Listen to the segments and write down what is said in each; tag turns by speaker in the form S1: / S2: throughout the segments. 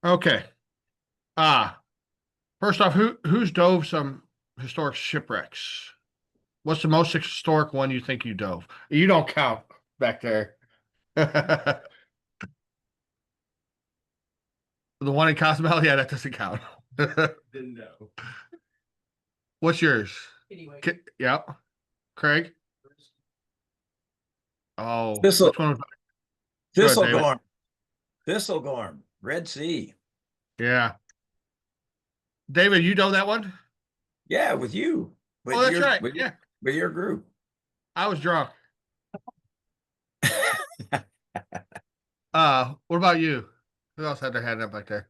S1: Okay. Uh, First off, who's dove some historic shipwrecks? What's the most historic one you think you dove? You don't count back there. The one in Cozumel? Yeah, that doesn't count. Didn't know. What's yours? Anyway. Yeah. Craig? Oh,
S2: Thistle,
S1: which one was good, David?
S2: Thistlegorm, Thistlegorm, Red Sea.
S1: Yeah. David, you dove that one?
S2: Yeah, with you,
S1: Oh,
S2: with
S1: that's
S2: your
S1: right.
S2: with your
S1: Yeah.
S2: with your group.
S1: I was drunk. What about you? Who else had their hand up back there?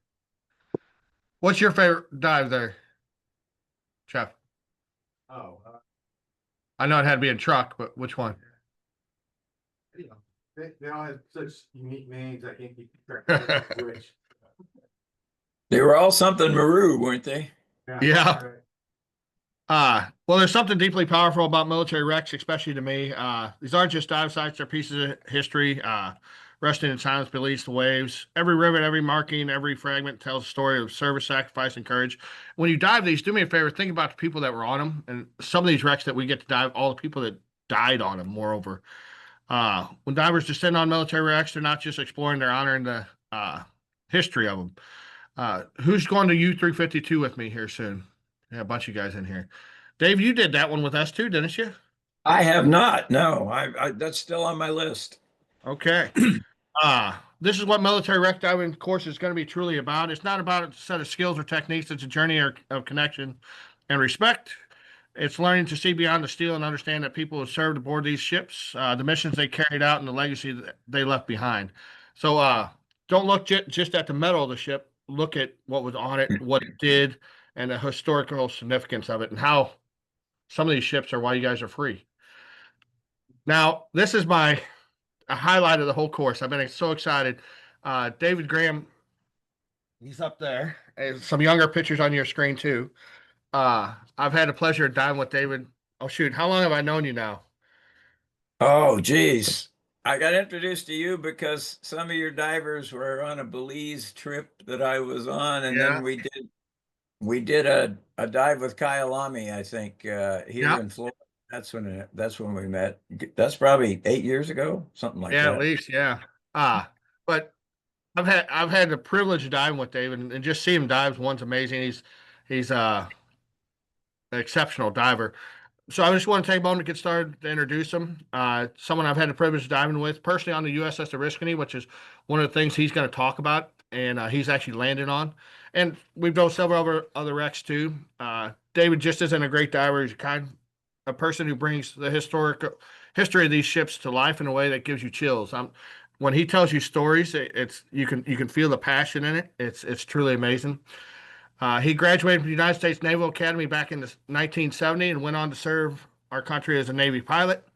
S1: What's your favorite dive there, Chef? Oh, I know it had to be in truck, but which one? You know, they all have such unique names. I can't keep track of which.
S2: They were all something Maru, weren't they?
S1: Yeah. Right. Well, there's something deeply powerful about military wrecks, especially to me. These aren't just dive sites; they're pieces of history. Resting in silence beneath the waves. Every rivet, every marking, every fragment tells a story of service, sacrifice, and courage. When you dive these, do me a favor, think about the people that were on them, and some of these wrecks that we get to dive, all the people that died on them. Moreover, when divers descend on military wrecks, they're not just exploring; they're honoring the history of them. Who's going to U-352 with me here soon? Yeah, a bunch of guys in here. Dave, you did that one with us too, didn't you?
S2: I have not. No, I that's still on my list.
S1: Okay. This is what military wreck diving course is going to be truly about. It's not about a set of skills or techniques. It's a journey of connection and respect. It's learning to see beyond the steel and understand that people who served aboard these ships, the missions they carried out, and the legacy that they left behind. So don't look just at the metal of the ship. Look at what was on it, what it did, and the historical significance of it, and how some of these ships are why you guys are free. Now, this is my a highlight of the whole course. I've been so excited. David Graham, he's up there. And some younger pictures on your screen too. I've had the pleasure of diving with David. Oh shoot, how long have I known you now?
S2: Oh, geez. I got introduced to you because some of your divers were on a Belize trip that I was on, and
S1: Yeah,
S2: then we did a dive with Kyalami, I think, here
S1: yeah,
S2: in Florida. That's when we met. That's probably 8 years ago, something like
S1: yeah, at
S2: that.
S1: least, yeah. But I've had the privilege of diving with David and just see him dive. One's amazing. He's an exceptional diver. So I just want to take a moment to get started to introduce him. Someone I've had the privilege of diving with personally on the USS Oriskany, which is one of the things he's going to talk about, and he's actually landed on. And we've done several other wrecks too. David just isn't a great diver; he's a person who brings the history of these ships to life in a way that gives you chills. When he tells you stories, it's you can feel the passion in it. It's truly amazing. He graduated from the United States Naval Academy back in the 1970 and went on to serve our country as a Navy pilot.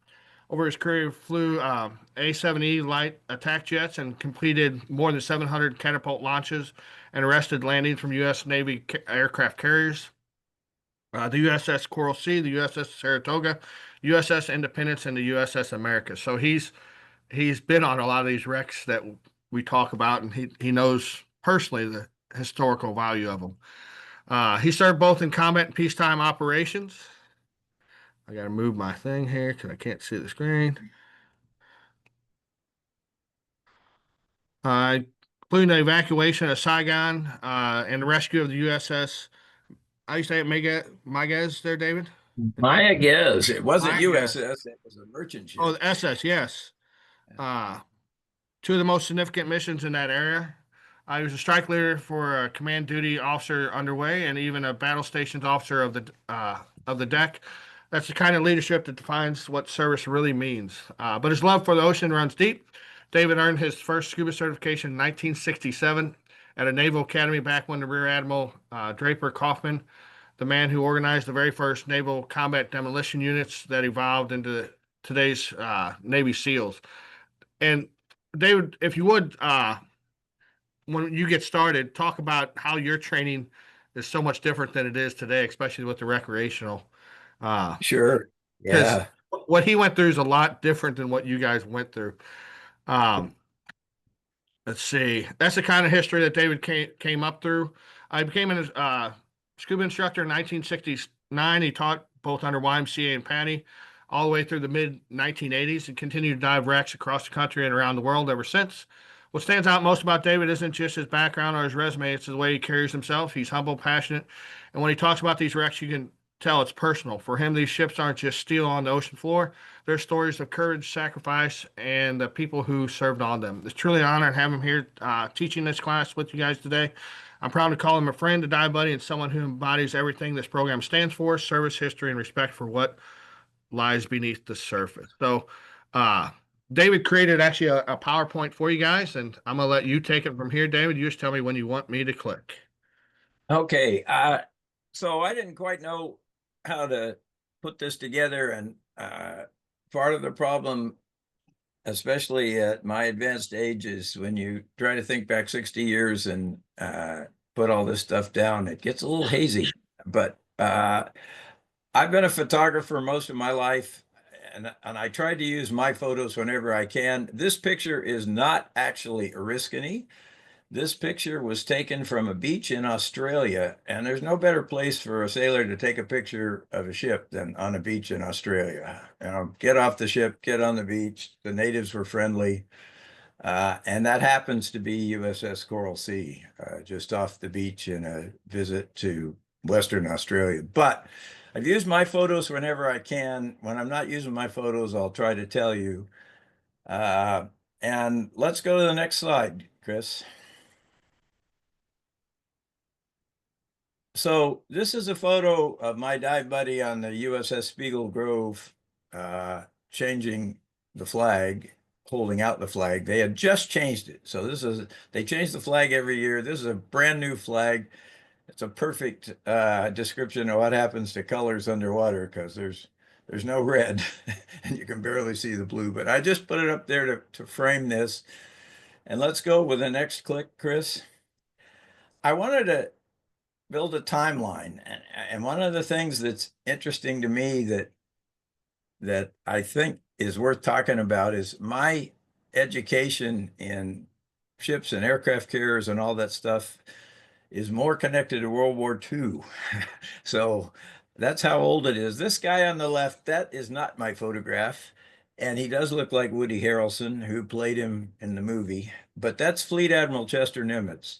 S1: Over his career, he flew A-7E light attack jets and completed more than 700 catapult launches and arrested landings from U.S. Navy aircraft carriers. The USS Coral Sea, the USS Saratoga, USS Independence, and the USS America. So he's been on a lot of these wrecks that we talk about, and he knows personally the historical value of them. He served both in combat and peacetime operations. I got to move my thing here because I can't see the screen. Uh, Including the evacuation of Saigon and the rescue of the USS. I used to have Maguez there, David.
S2: Maya Gez. It wasn't
S1: Maguez.
S2: USS, it was a merchant
S1: Oh,
S2: ship.
S1: the SS, yes. Uh, Two of the most significant missions in that area. I was a strike leader for a command duty officer underway, and even a battle stations officer of the deck. That's the kind of leadership that defines what service really means. But his love for the ocean runs deep. David earned his first scuba certification in 1967 at a Naval Academy back when the Rear Admiral Draper Kaufman, the man who organized the very first naval combat demolition units that evolved into today's Navy SEALs. And David, if you would, when you get started, talk about how your training is so much different than it is today, especially with the recreational. Uh,
S2: Sure.
S1: because
S2: Yeah.
S1: what he went through is a lot different than what you guys went through. Um, Let's see. That's the kind of history that David came up through. I became a scuba instructor in 1969. He taught both under YMCA and PADI all the way through the mid 1980s and continued to dive wrecks across the country and around the world ever since. What stands out most about David isn't just his background or his resume, it's the way he carries himself. He's humble, passionate, and when he talks about these wrecks, you can tell it's personal. For him, these ships aren't just steel on the ocean floor. They're stories of courage, sacrifice, and the people who served on them. It's truly an honor to have him here teaching this class with you guys today. I'm proud to call him a friend, a dive buddy, and someone who embodies everything this program stands for: service, history, and respect for what lies beneath the surface. So, uh, David created actually a PowerPoint for you guys, and I'm going to let you take it from here, David. You just tell me when you want me to click.
S2: Okay, so I didn't quite know how to put this together, and part of the problem, especially at my advanced age, is when you try to think back 60 years and put all this stuff down, it gets a little hazy. But I've been a photographer most of my life, and I try to use my photos whenever I can. This picture is not actually Oriskany. This picture was taken from a beach in Australia, and there's no better place for a sailor to take a picture of a ship than on a beach in Australia. You know, get off the ship, get on the beach. The natives were friendly, and that happens to be USS Coral Sea, just off the beach in a visit to Western Australia. But I've used my photos whenever I can. When I'm not using my photos, I'll try to tell you. And let's go to the next slide, Chris. So this is a photo of my dive buddy on the USS Spiegel Grove, changing the flag, holding out the flag. They had just changed it. So they change the flag every year. This is a brand new flag. It's a perfect description of what happens to colors underwater, because there's no red and you can barely see the blue. But I just put it up there to frame this. And let's go with the next click, Chris. I wanted to build a timeline. And one of the things that's interesting to me that I think is worth talking about is my education in ships and aircraft carriers and all that stuff is more connected to World War II. So that's how old it is. This guy on the left, that is not my photograph. And he does look like Woody Harrelson, who played him in the movie. But that's Fleet Admiral Chester Nimitz.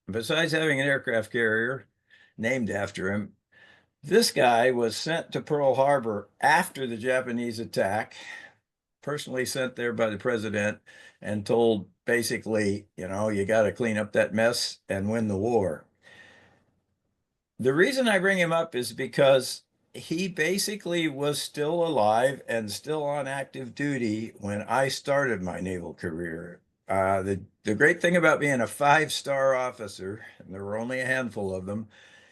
S2: Besides having an aircraft carrier named after him, this guy was sent to Pearl Harbor after the Japanese attack, personally sent there by the president and told basically, you know, you got to clean up that mess and win the war. The reason I bring him up is because he basically was still alive and still on active duty when I started my naval career. The great thing about being a five-star officer, and there were only a handful of them,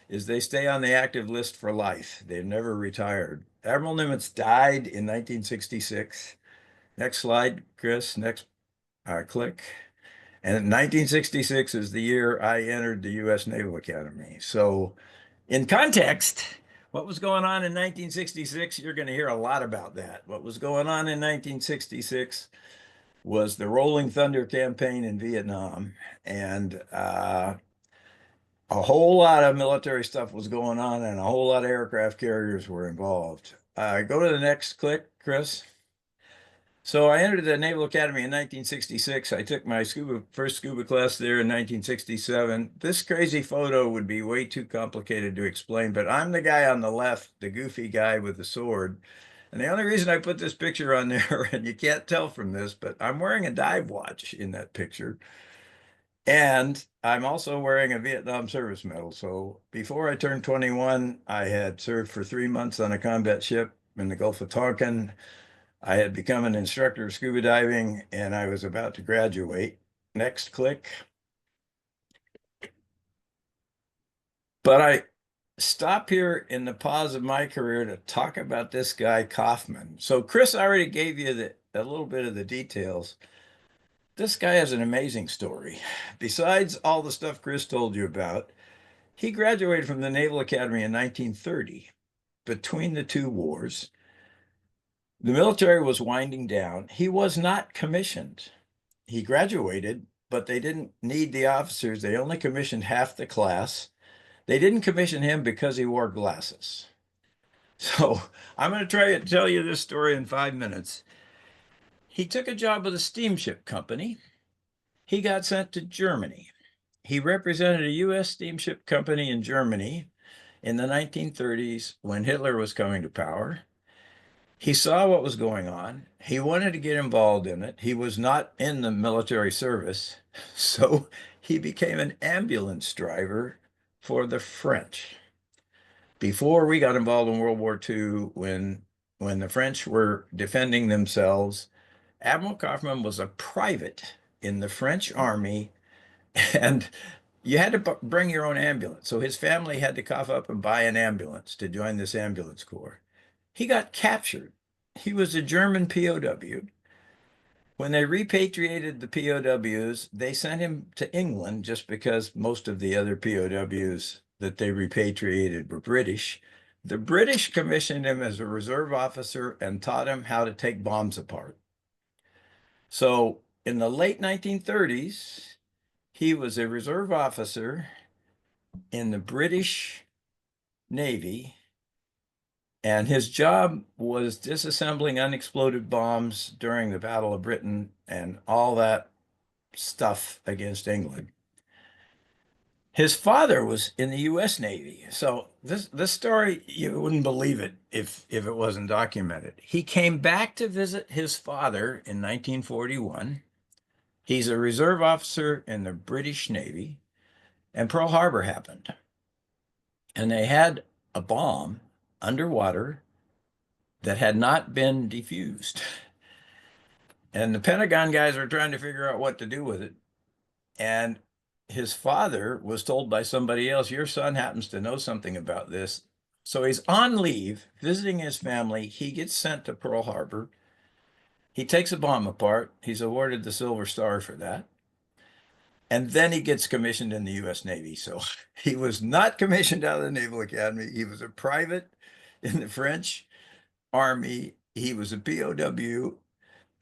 S2: is they stay on the active list for life. They've never retired. Admiral Nimitz died in 1966. Next slide, Chris. Next click. And 1966 is the year I entered the U.S. Naval Academy. So in context, what was going on in 1966? You're going to hear a lot about that. What was going on in 1966 was the Rolling Thunder campaign in Vietnam. And a whole lot of military stuff was going on, and a whole lot of aircraft carriers were involved. Go to the next click, Chris. So I entered the Naval Academy in 1966. I took my first scuba class there in 1967. This crazy photo would be way too complicated to explain, but I'm the guy on the left, the goofy guy with the sword. And the only reason I put this picture on there, and you can't tell from this, but I'm wearing a dive watch in that picture. And I'm also wearing a Vietnam service medal. So before I turned 21, I had served for 3 months on a combat ship in the Gulf of Tonkin. I had become an instructor of scuba diving, and I was about to graduate. Next click. But I stop here in the pause of my career to talk about this guy, Kaufman. So Chris already gave you a little bit of the details. This guy has an amazing story. Besides all the stuff Chris told you about, he graduated from the Naval Academy in 1930. Between the two wars, the military was winding down. He was not commissioned. He graduated, but they didn't need the officers. They only commissioned half the class. They didn't commission him because he wore glasses. So I'm going to try to tell you this story in 5 minutes. He took a job with a steamship company. He got sent to Germany. He represented a U.S. steamship company in Germany in the 1930s when Hitler was coming to power. He saw what was going on. He wanted to get involved in it. He was not in the military service, so he became an ambulance driver for the French. Before we got involved in World War II, when the French were defending themselves, Admiral Kaufman was a private in the French army, and you had to bring your own ambulance. So his family had to cough up and buy an ambulance to join this ambulance corps. He got captured. He was a German POW. When they repatriated the POWs, they sent him to England just because most of the other POWs that they repatriated were British. The British commissioned him as a reserve officer and taught him how to take bombs apart. So in the late 1930s, he was a reserve officer in the British Navy, and his job was disassembling unexploded bombs during the Battle of Britain and all that stuff against England. His father was in the U.S. Navy. So this story, you wouldn't believe it if it wasn't documented. He came back to visit his father in 1941. He's a reserve officer in the British Navy, and Pearl Harbor happened. And they had a bomb underwater that had not been defused. And the Pentagon guys were trying to figure out what to do with it. And his father was told by somebody else, your son happens to know something about this. So he's on leave, visiting his family. He gets sent to Pearl Harbor. He takes a bomb apart. He's awarded the Silver Star for that. And then he gets commissioned in the U.S. Navy. So he was not commissioned out of the Naval Academy. He was a private in the French Army. He was a POW,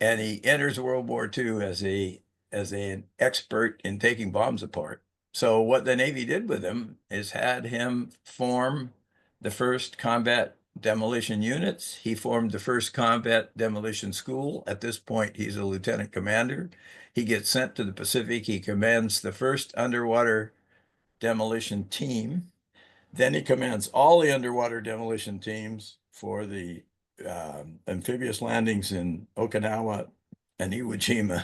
S2: and he enters World War II as an expert in taking bombs apart. So what the Navy did with him is had him form the first combat demolition units. He formed the first combat demolition school. At this point, he's a lieutenant commander. He gets sent to the Pacific. He commands the first underwater demolition team. Then he commands all the underwater demolition teams for the amphibious landings in Okinawa and Iwo Jima.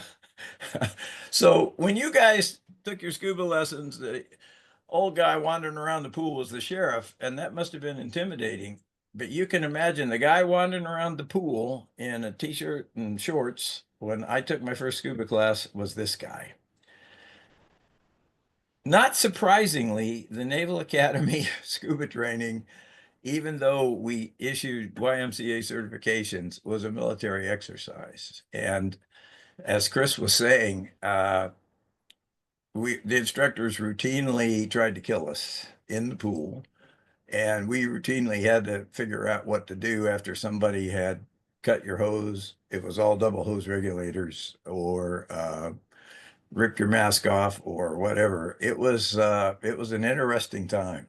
S2: So when you guys took your scuba lessons, the old guy wandering around the pool was the sheriff, and that must have been intimidating. But you can imagine the guy wandering around the pool in a t-shirt and shorts when I took my first scuba class was this guy. Not surprisingly, the Naval Academy scuba training, even though we issued YMCA certifications, was a military exercise. And as Chris was saying, the instructors routinely tried to kill us in the pool, and we routinely had to figure out what to do after somebody had cut your hose. It was all double hose regulators, or ripped your mask off, or whatever. It was an interesting time.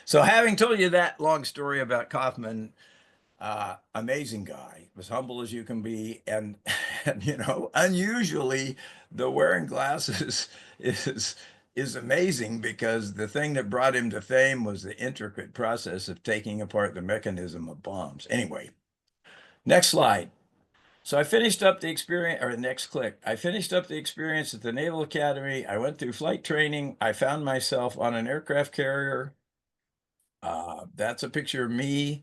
S2: So having told you that long story about Kaufman, amazing guy, as humble as you can be, and unusually the wearing glasses is amazing, because the thing that brought him to fame was the intricate process of taking apart the mechanism of bombs. Anyway, next slide. So I finished up the experience, or next click. I finished up the experience at the Naval Academy. I went through flight training. I found myself on an aircraft carrier. That's a picture of me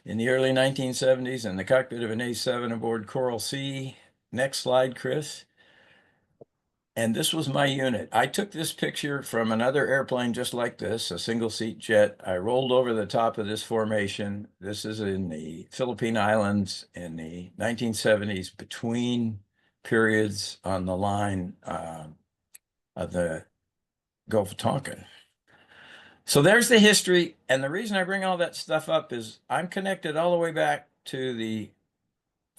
S2: in the early 1970s in the cockpit of an A7 aboard Coral Sea. Next slide, Chris. And this was my unit. I took this picture from another airplane just like this, a single seat jet. I rolled over the top of this formation. This is in the Philippine Islands in the 1970s, between periods on the line of the Gulf of Tonkin. So there's the history. And the reason I bring all that stuff up is I'm connected all the way back to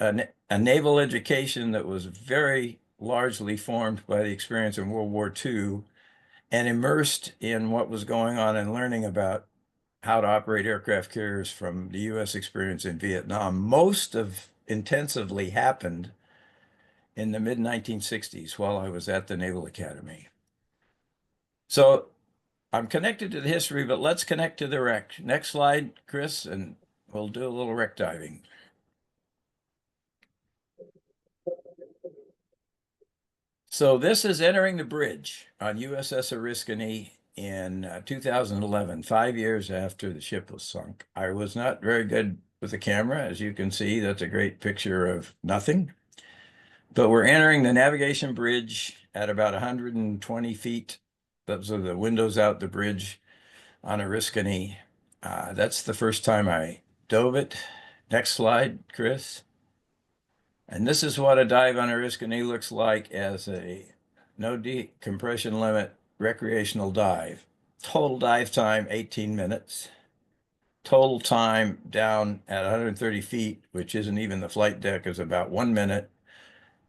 S2: a naval education that was very largely formed by the experience in World War II and immersed in what was going on and learning about how to operate aircraft carriers from the U.S. experience in Vietnam. Most of intensively happened in the mid 1960s while I was at the Naval Academy. So I'm connected to the history, but let's connect to the wreck. Next slide, Chris, and we'll do a little wreck diving. So this is entering the bridge on USS Oriskany in 2011, 5 years after the ship was sunk. I was not very good with the camera. As you can see, that's a great picture of nothing. But we're entering the navigation bridge at about 120 feet. Those are the windows out the bridge on Oriskany. That's the first time I dove it. Next slide, Chris. And this is what a dive on Oriskany looks like as a no decompression limit recreational dive. Total dive time, 18 minutes. Total time down at 130 feet, which isn't even the flight deck, is about 1 minute.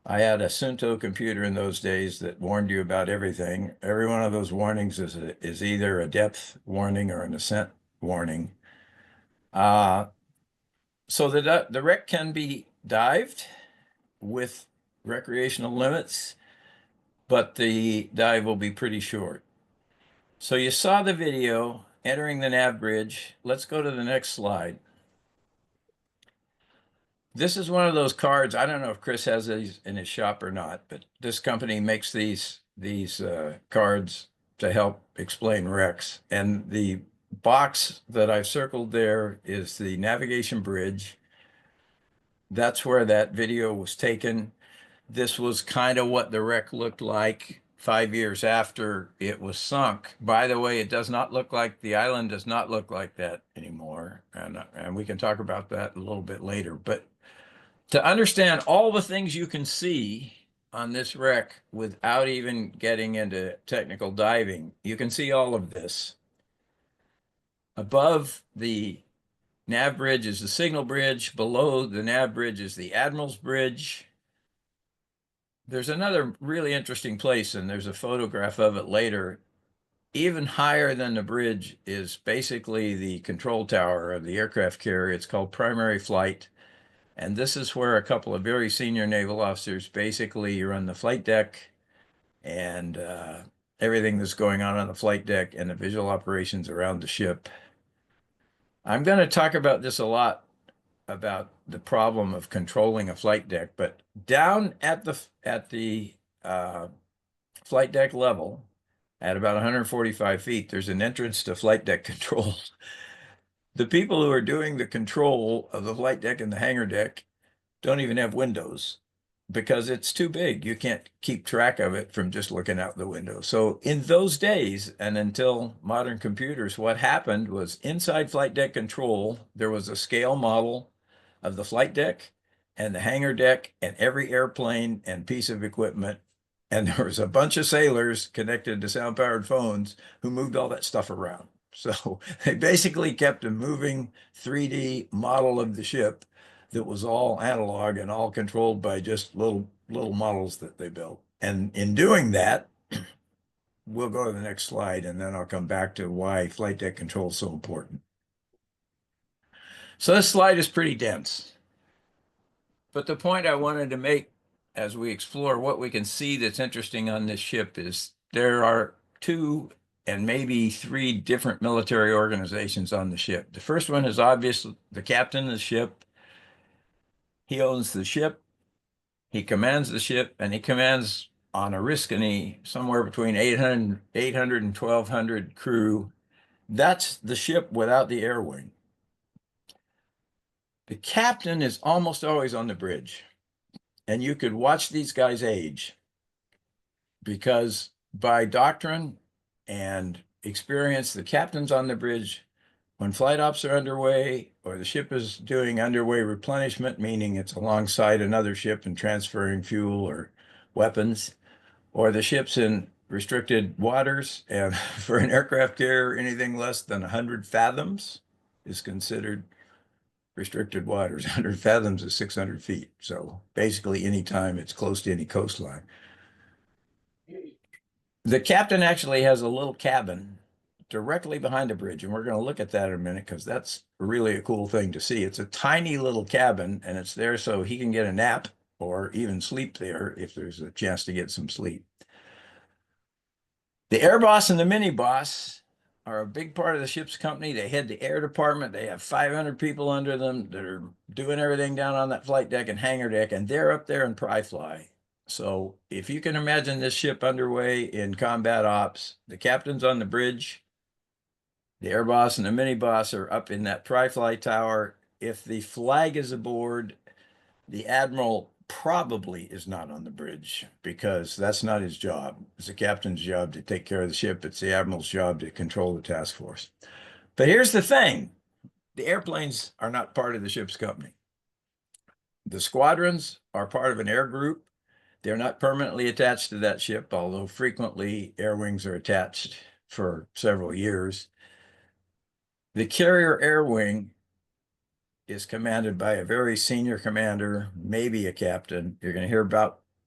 S2: I had a Sunto computer in those days that warned you about everything. Every one of those warnings is either a depth warning or an ascent warning. So the wreck can be dived with recreational limits, but the dive will be pretty short. So you saw the video entering the nav bridge. Let's go to the next slide. This is one of those cards. I don't know if Chris has these in his shop or not, but this company makes these cards to help explain wrecks. And the box that I've circled there is the navigation bridge. That's where that video was taken. This was kind of what the wreck looked like 5 years after it was sunk. By the way, it does not look like the island does not look like that anymore. And we can talk about that a little bit later. But to understand all the things you can see on this wreck without even getting into technical diving, you can see all of this. Above the nav bridge is the signal bridge. Below the nav bridge is the admiral's bridge. There's another really interesting place, and there's a photograph of it later. Even higher than the bridge is basically the control tower of the aircraft carrier. It's called primary flight. And this is where a couple of very senior naval officers basically run the flight deck and everything that's going on the flight deck and the visual operations around the ship. I'm going to talk about this a lot, about the problem of controlling a flight deck, but down at the flight deck level, at about 145 feet, there's an entrance to flight deck control. The people who are doing the control of the flight deck and the hangar deck don't even have windows because it's too big. You can't keep track of it from just looking out the window. So in those days, and until modern computers, what happened was inside flight deck control, there was a scale model of the flight deck and the hangar deck and every airplane and piece of equipment. And there was a bunch of sailors connected to sound-powered phones who moved all that stuff around. So they basically kept a moving 3D model of the ship that was all analog and all controlled by just little models that they built. And in doing that, we'll go to the next slide, and then I'll come back to why flight deck control is so important. So this slide is pretty dense. But the point I wanted to make as we explore what we can see that's interesting on this ship is there are two and maybe three different military organizations on the ship. The first one is obvious, the captain of the ship. He owns the ship, he commands the ship, and he commands on Oriskany somewhere between 800 and 1,200 crew. That's the ship without the air wing. The captain is almost always on the bridge, and you could watch these guys age because by doctrine and experience, the captain's on the bridge when flight ops are underway or the ship is doing underway replenishment, meaning it's alongside another ship and transferring fuel or weapons, or the ship's in restricted waters. And for an aircraft carrier, anything less than 100 fathoms is considered restricted waters. 100 fathoms is 600 feet. So basically, anytime it's close to any coastline. The captain actually has a little cabin directly behind the bridge, and we're going to look at that in a minute because that's really a cool thing to see. It's a tiny little cabin, and it's there so he can get a nap or even sleep there if there's a chance to get some sleep. The air boss and the mini boss are a big part of the ship's company. They head the air department. They have 500 people under them that are doing everything down on that flight deck and hangar deck, and they're up there in pry fly. So if you can imagine this ship underway in combat ops, the captain's on the bridge, the air boss and the mini boss are up in that pry fly tower. If the flag is aboard, the admiral probably is not on the bridge because that's not his job. It's the captain's job to take care of the ship. It's the admiral's job to control the task force. But here's the thing. The airplanes are not part of the ship's company. The squadrons are part of an air group. They're not permanently attached to that ship, although frequently air wings are attached for several years. The carrier air wing is commanded by a very senior commander, maybe a captain. You're going to hear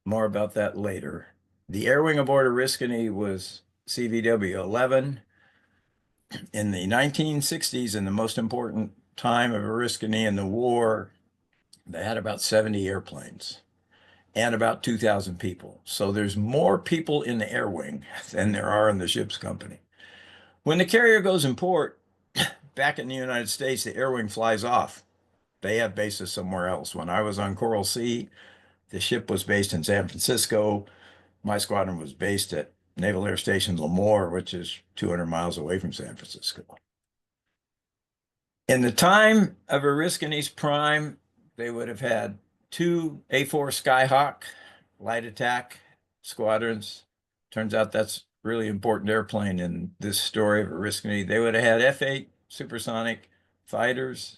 S2: more about that later. The air wing aboard Oriskany was CVW-11. In the 1960s, in the most important time of Oriskany in the war, they had about 70 airplanes and about 2,000 people. So there's more people in the air wing than there are in the ship's company. When the carrier goes in port, back in the United States, the air wing flies off. They have bases somewhere else. When I was on Coral Sea, the ship was based in San Francisco. My squadron was based at Naval Air Station Lemoore, which is 200 miles away from San Francisco. In the time of Oriskany's prime, they would have had two A4 Skyhawk light attack squadrons. Turns out that's a really important airplane in this story of Oriskany. They would have had F-8 supersonic fighters,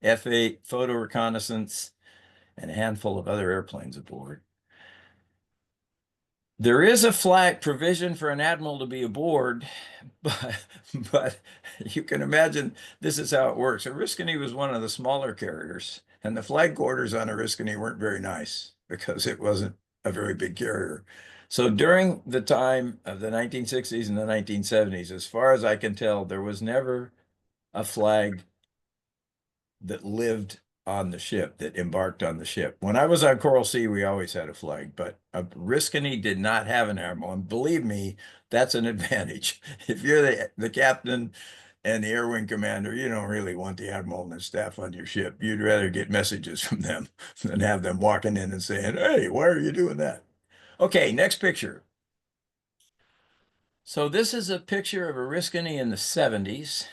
S2: F-8 photo reconnaissance, and a handful of other airplanes aboard. There is a flag provision for an admiral to be aboard, but you can imagine this is how it works. Oriskany was one of the smaller carriers, and the flag quarters on Oriskany weren't very nice because it wasn't a very big carrier. So during the time of the 1960s and the 1970s, as far as I can tell, there was never a flag that lived on the ship, that embarked on the ship. When I was on Coral Sea, we always had a flag, but Oriskany did not have an admiral. And believe me, that's an advantage. If you're the captain and the air wing commander, you don't really want the admiral and his staff on your ship. You'd rather get messages from them than have them walking in and saying, hey, why are you doing that? Okay, next picture. So this is a picture of Oriskany in the 70s.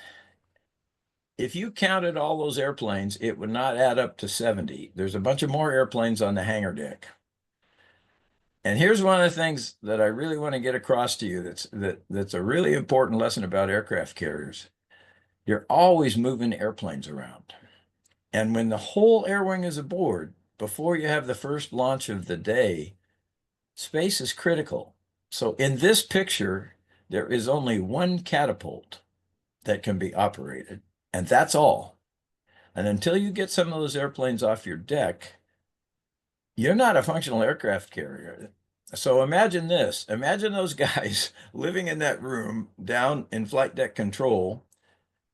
S2: If you counted all those airplanes, it would not add up to 70. There's a bunch of more airplanes on the hangar deck. And here's one of the things that I really want to get across to you that's a really important lesson about aircraft carriers. You're always moving airplanes around. And when the whole air wing is aboard, before you have the first launch of the day, space is critical. So in this picture, there is only one catapult that can be operated. And that's all. And until you get some of those airplanes off your deck, you're not a functional aircraft carrier. So imagine this. Imagine those guys living in that room down in flight deck control,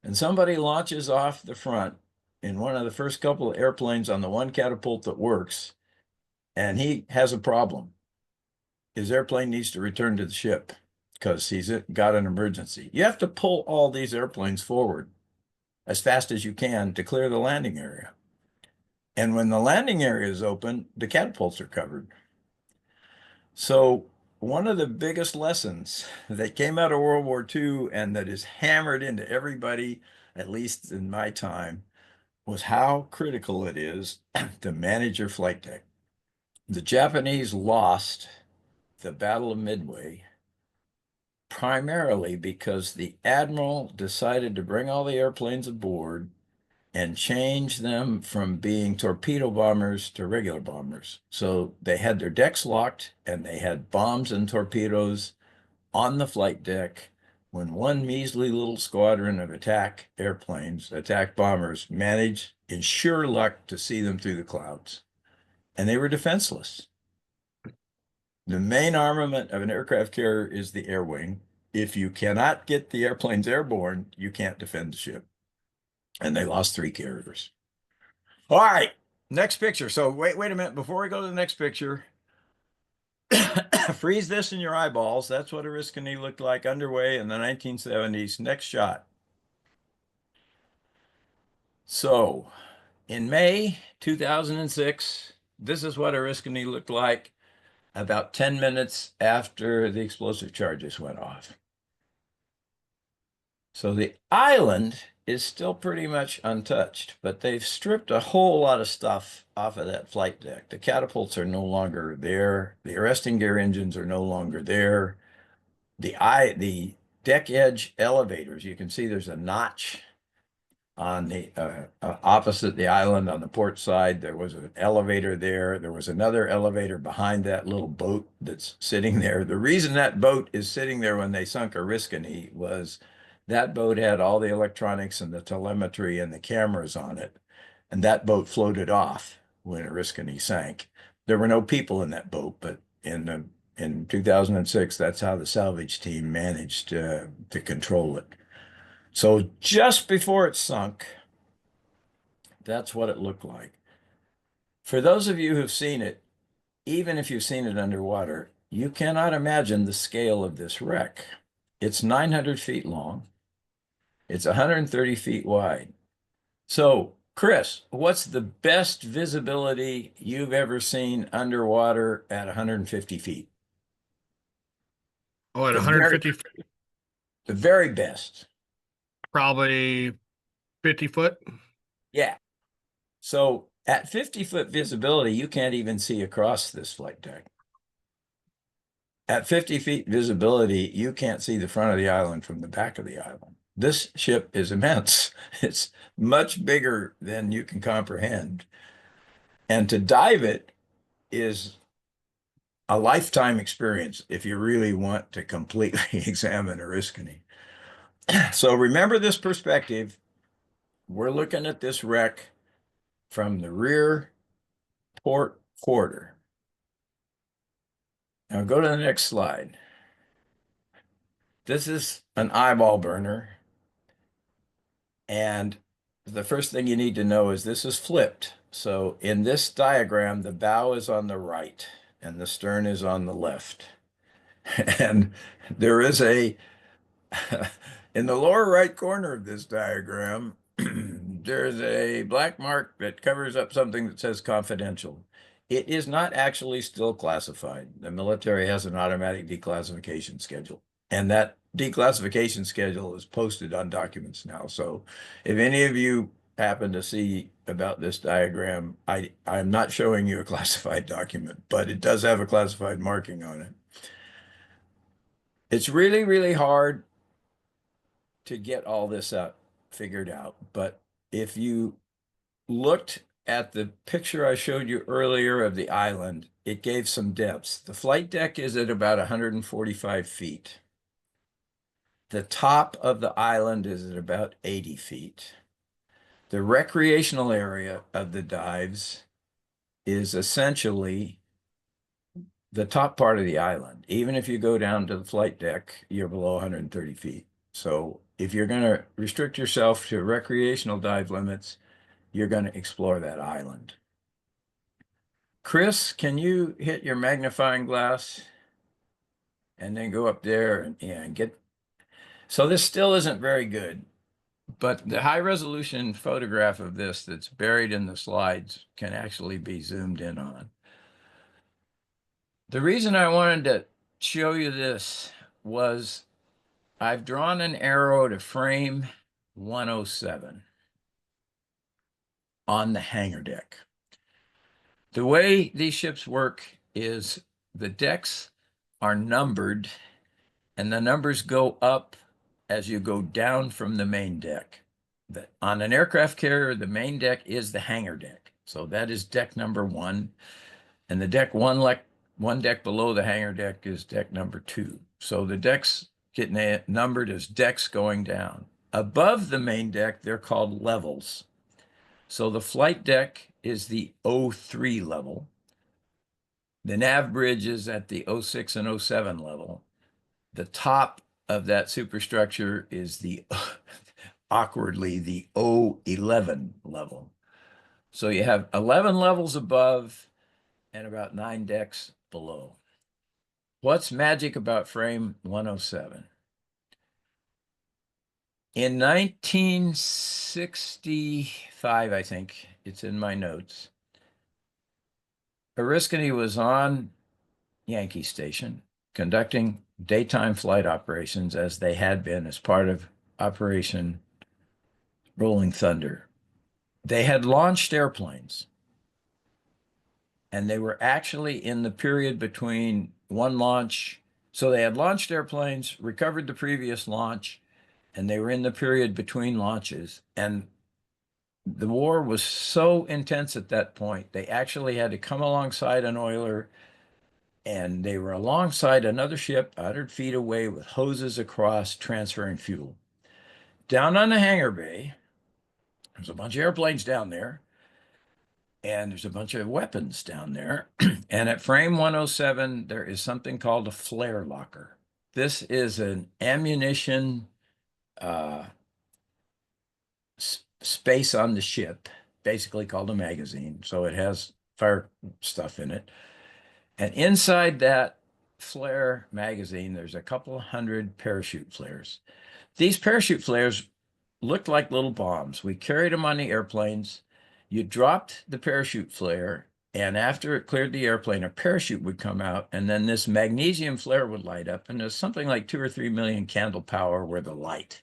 S2: and somebody launches off the front in one of the first couple of airplanes on the one catapult that works, and he has a problem. His airplane needs to return to the ship because he's got an emergency. You have to pull all these airplanes forward as fast as you can to clear the landing area. And when the landing area is open, the catapults are covered. So one of the biggest lessons that came out of World War II and that is hammered into everybody, at least in my time, was how critical it is to manage your flight deck. The Japanese lost the Battle of Midway primarily because the admiral decided to bring all the airplanes aboard and change them from being torpedo bombers to regular bombers. So they had their decks locked and they had bombs and torpedoes on the flight deck when one measly little squadron of attack bombers, managed in sheer luck to see them through the clouds. And they were defenseless. The main armament of an aircraft carrier is the air wing. If you cannot get the airplanes airborne, you can't defend the ship. And they lost 3 carriers. All right, next picture. So wait a minute. Before we go to the next picture, freeze this in your eyeballs. That's what Oriskany looked like underway in the 1970s. Next shot. So in May 2006, this is what Oriskany looked like about 10 minutes after the explosive charges went off. So the island is still pretty much untouched, but they've stripped a whole lot of stuff off of that flight deck. The catapults are no longer there. The arresting gear engines are no longer there. The deck edge elevators, you can see there's a notch on the opposite the island on the port side. There was an elevator there. There was another elevator behind that little boat that's sitting there. The reason that boat is sitting there when they sunk Oriskany was that boat had all the electronics and the telemetry and the cameras on it, and that boat floated off when Oriskany sank. There were no people in that boat, but in 2006, that's how the salvage team managed to control it. So just before it sunk, that's what it looked like. For those of you who've seen it, even if you've seen it underwater, you cannot imagine the scale of this wreck. It's 900 feet long. It's 130 feet wide. So, Chris, what's the best visibility you've ever seen underwater at 150 feet?
S1: Oh, at
S2: The
S1: 150,
S2: very best.
S1: probably 50 foot.
S2: Yeah. So at 50-foot visibility, you can't even see across this flight deck. At 50 feet visibility, you can't see the front of the island from the back of the island. This ship is immense. It's much bigger than you can comprehend. And to dive it is a lifetime experience if you really want to completely examine Oriskany. So remember this perspective. We're looking at this wreck from the rear port quarter. Now go to the next slide. This is an eyeball burner. And the first thing you need to know is this is flipped. So in this diagram, the bow is on the right and the stern is on the left. And there is a, in the lower right corner of this diagram, there's a black mark that covers up something that says confidential. It is not actually still classified. The military has an automatic declassification schedule, and that declassification schedule is posted on documents now. So if any of you happen to see about this diagram, I'm not showing you a classified document, but it does have a classified marking on it. It's really, really hard to get all this figured out, but if you looked at the picture I showed you earlier of the island, it gave some depths. The flight deck is at about 145 feet. The top of the island is at about 80 feet. The recreational area of the dives is essentially the top part of the island. Even if you go down to the flight deck, you're below 130 feet. So if you're going to restrict yourself to recreational dive limits, you're going to explore that island. Chris, can you hit your magnifying glass and then go up there and get... So this still isn't very good, but the high resolution photograph of this that's buried in the slides can actually be zoomed in on. The reason I wanted to show you this was I've drawn an arrow to frame 107 on the hangar deck. The way these ships work is the decks are numbered and the numbers go up as you go down from the main deck. On an aircraft carrier, the main deck is the hangar deck. So that is deck number 1. And the deck one deck below the hangar deck is deck number 2. So the decks numbered as decks going down. Above the main deck, they're called levels. So the flight deck is the O3 level. The nav bridge is at the O6 and O7 level. The top of that superstructure is the awkwardly the O11 level. So you have 11 levels above and about 9 decks below. What's magic about frame 107? In 1965, I think, it's in my notes, Oriskany was on Yankee Station conducting daytime flight operations as they had been as part of Operation Rolling Thunder. They had launched airplanes, and they were actually in the period between one launch. So they had launched airplanes, recovered the previous launch, and they were in the period between launches. And the war was so intense at that point, they actually had to come alongside an oiler, and they were alongside another ship 100 feet away with hoses across transferring fuel. Down on the hangar bay, there's a bunch of airplanes down there, and there's a bunch of weapons down there. And at frame 107, there is something called a flare locker. This is an ammunition space on the ship, basically called a magazine. So it has fire stuff in it. And inside that flare magazine, there's a couple hundred parachute flares. These parachute flares looked like little bombs. We carried them on the airplanes. You dropped the parachute flare, and after it cleared the airplane, a parachute would come out, and then this magnesium flare would light up, and there's something like 2 or 3 million candle power with the light.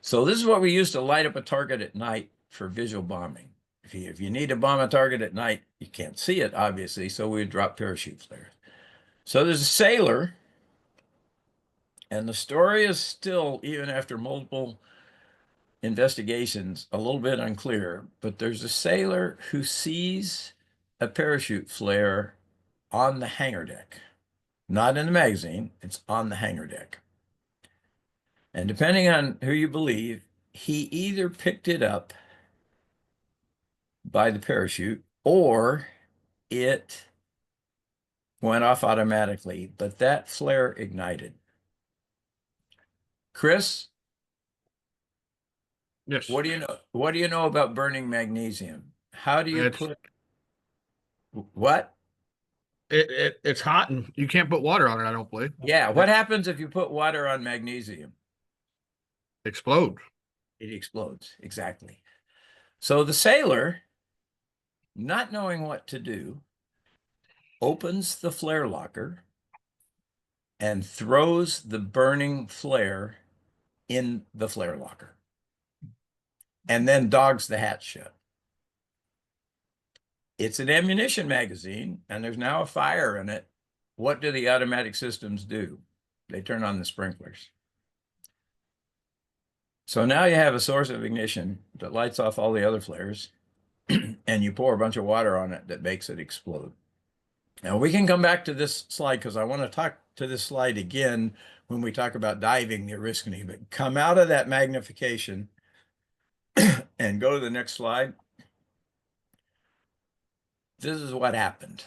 S2: So this is what we use to light up a target at night for visual bombing. If you need to bomb a target at night, you can't see it, obviously, so we would drop parachute flares. So there's a sailor, and the story is still, even after multiple investigations, a little bit unclear, but there's a sailor who sees a parachute flare on the hangar deck. Not in the magazine, it's on the hangar deck. And depending on who you believe, he either picked it up by the parachute or it went off automatically, but that flare ignited. Chris,
S1: Yes.
S2: what do you know? What do you know about burning magnesium? How do you
S1: It's
S2: put what?
S1: it's hot and you can't put water on it, I don't believe.
S2: Yeah,
S1: It
S2: what happens if you put water on magnesium?
S1: explodes.
S2: It explodes. Exactly. So the sailor, not knowing what to do, opens the flare locker and throws the burning flare in the flare locker and then dogs the hatch shut. It's an ammunition magazine, and there's now a fire in it. What do the automatic systems do? They turn on the sprinklers. So now you have a source of ignition that lights off all the other flares, and you pour a bunch of water on it that makes it explode. Now we can come back to this slide because I want to talk to this slide again when we talk about diving the Oriskany, but come out of that magnification and go to the next slide. This is what happened.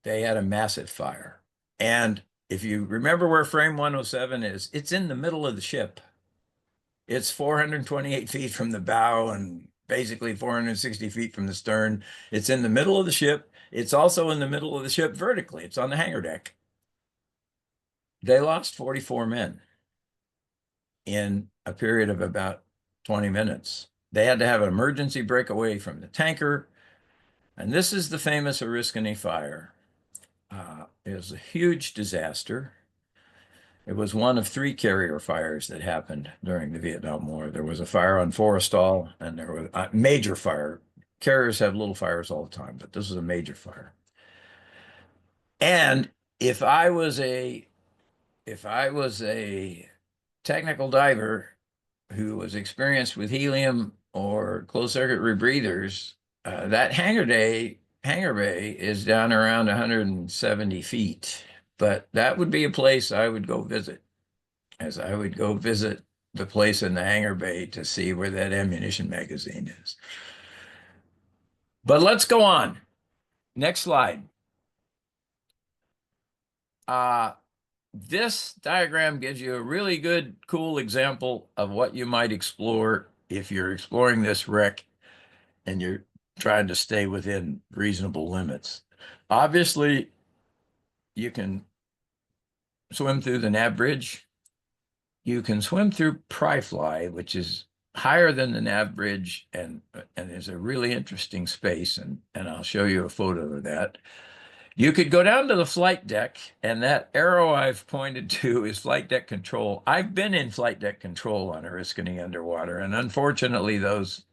S2: They had a massive fire. And if you remember where frame 107 is, it's in the middle of the ship. It's 428 feet from the bow and basically 460 feet from the stern. It's in the middle of the ship. It's also in the middle of the ship vertically. It's on the hangar deck. They lost 44 men in a period of about 20 minutes. They had to have an emergency breakaway from the tanker. And this is the famous Oriskany fire. It was a huge disaster. It was one of 3 carrier fires that happened during the Vietnam War. There was a fire on Forrestal, and there was a major fire. Carriers have little fires all the time, but this was a major fire. And if I was a technical diver who was experienced with helium or closed circuit rebreathers, that hangar bay is down around 170 feet, but that would be a place I would go visit as I would go visit the place in the hangar bay to see where that ammunition magazine is. But let's go on. Next slide. Uh, this diagram gives you a really good, cool example of what you might explore if you're exploring this wreck and you're trying to stay within reasonable limits. Obviously, you can swim through the nav bridge. You can swim through Pry Fly, which is higher than the nav bridge and is a really interesting space, and I'll show you a photo of that. You could go down to the flight deck, and that arrow I've pointed to is flight deck control. I've been in flight deck control on Oriskany underwater, and unfortunately, those,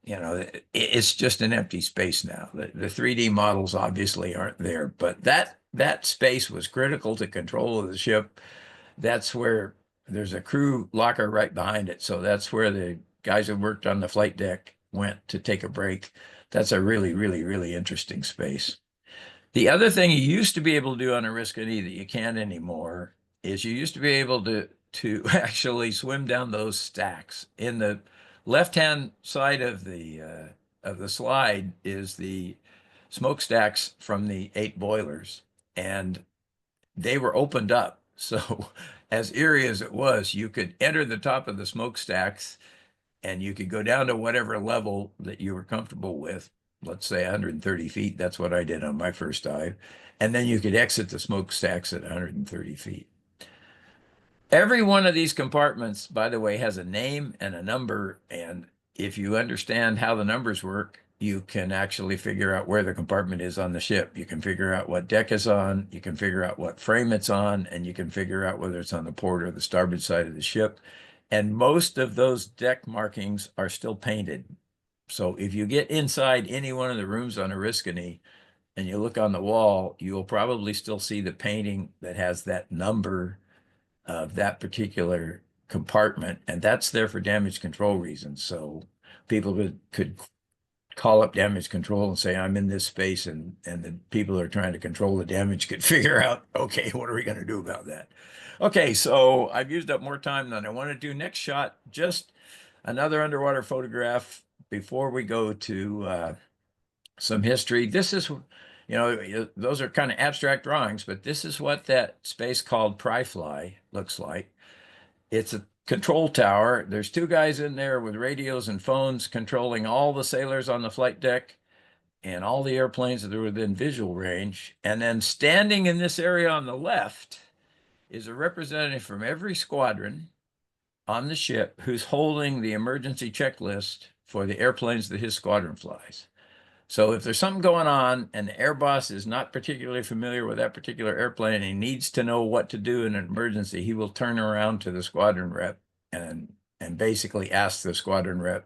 S2: it's just an empty space now. The 3D models obviously aren't there, but that space was critical to control of the ship. That's where there's a crew locker right behind it, so that's where the guys who worked on the flight deck went to take a break. That's a really, really, really interesting space. The other thing you used to be able to do on a Oriskany that you can't anymore is you used to be able to actually swim down those stacks. In the left-hand side of the slide is the smokestacks from the 8 boilers, and they were opened up. So as eerie as it was, you could enter the top of the smokestacks and you could go down to whatever level that you were comfortable with, let's say 130 feet. That's what I did on my first dive. And then you could exit the smokestacks at 130 feet. Every one of these compartments, by the way, has a name and a number. And if you understand how the numbers work, you can actually figure out where the compartment is on the ship. You can figure out what deck it's on, you can figure out what frame it's on, and you can figure out whether it's on the port or the starboard side of the ship. And most of those deck markings are still painted. So if you get inside any one of the rooms on Oriskany and you look on the wall, you will probably still see the painting that has that number of that particular compartment, and that's there for damage control reasons. So people could call up damage control and say, I'm in this space, and the people who are trying to control the damage could figure out, okay, what are we going to do about that? Okay, so I've used up more time than I want to do. Next shot, just another underwater photograph before we go to some history. This is, those are kind of abstract drawings, but this is what that space called Pry Fly looks like. It's a control tower. There's 2 guys in there with radios and phones controlling all the sailors on the flight deck and all the airplanes that are within visual range. And then standing in this area on the left is a representative from every squadron on the ship who's holding the emergency checklist for the airplanes that his squadron flies. So if there's something going on and the air boss is not particularly familiar with that particular airplane and he needs to know what to do in an emergency, he will turn around to the squadron rep and basically ask the squadron rep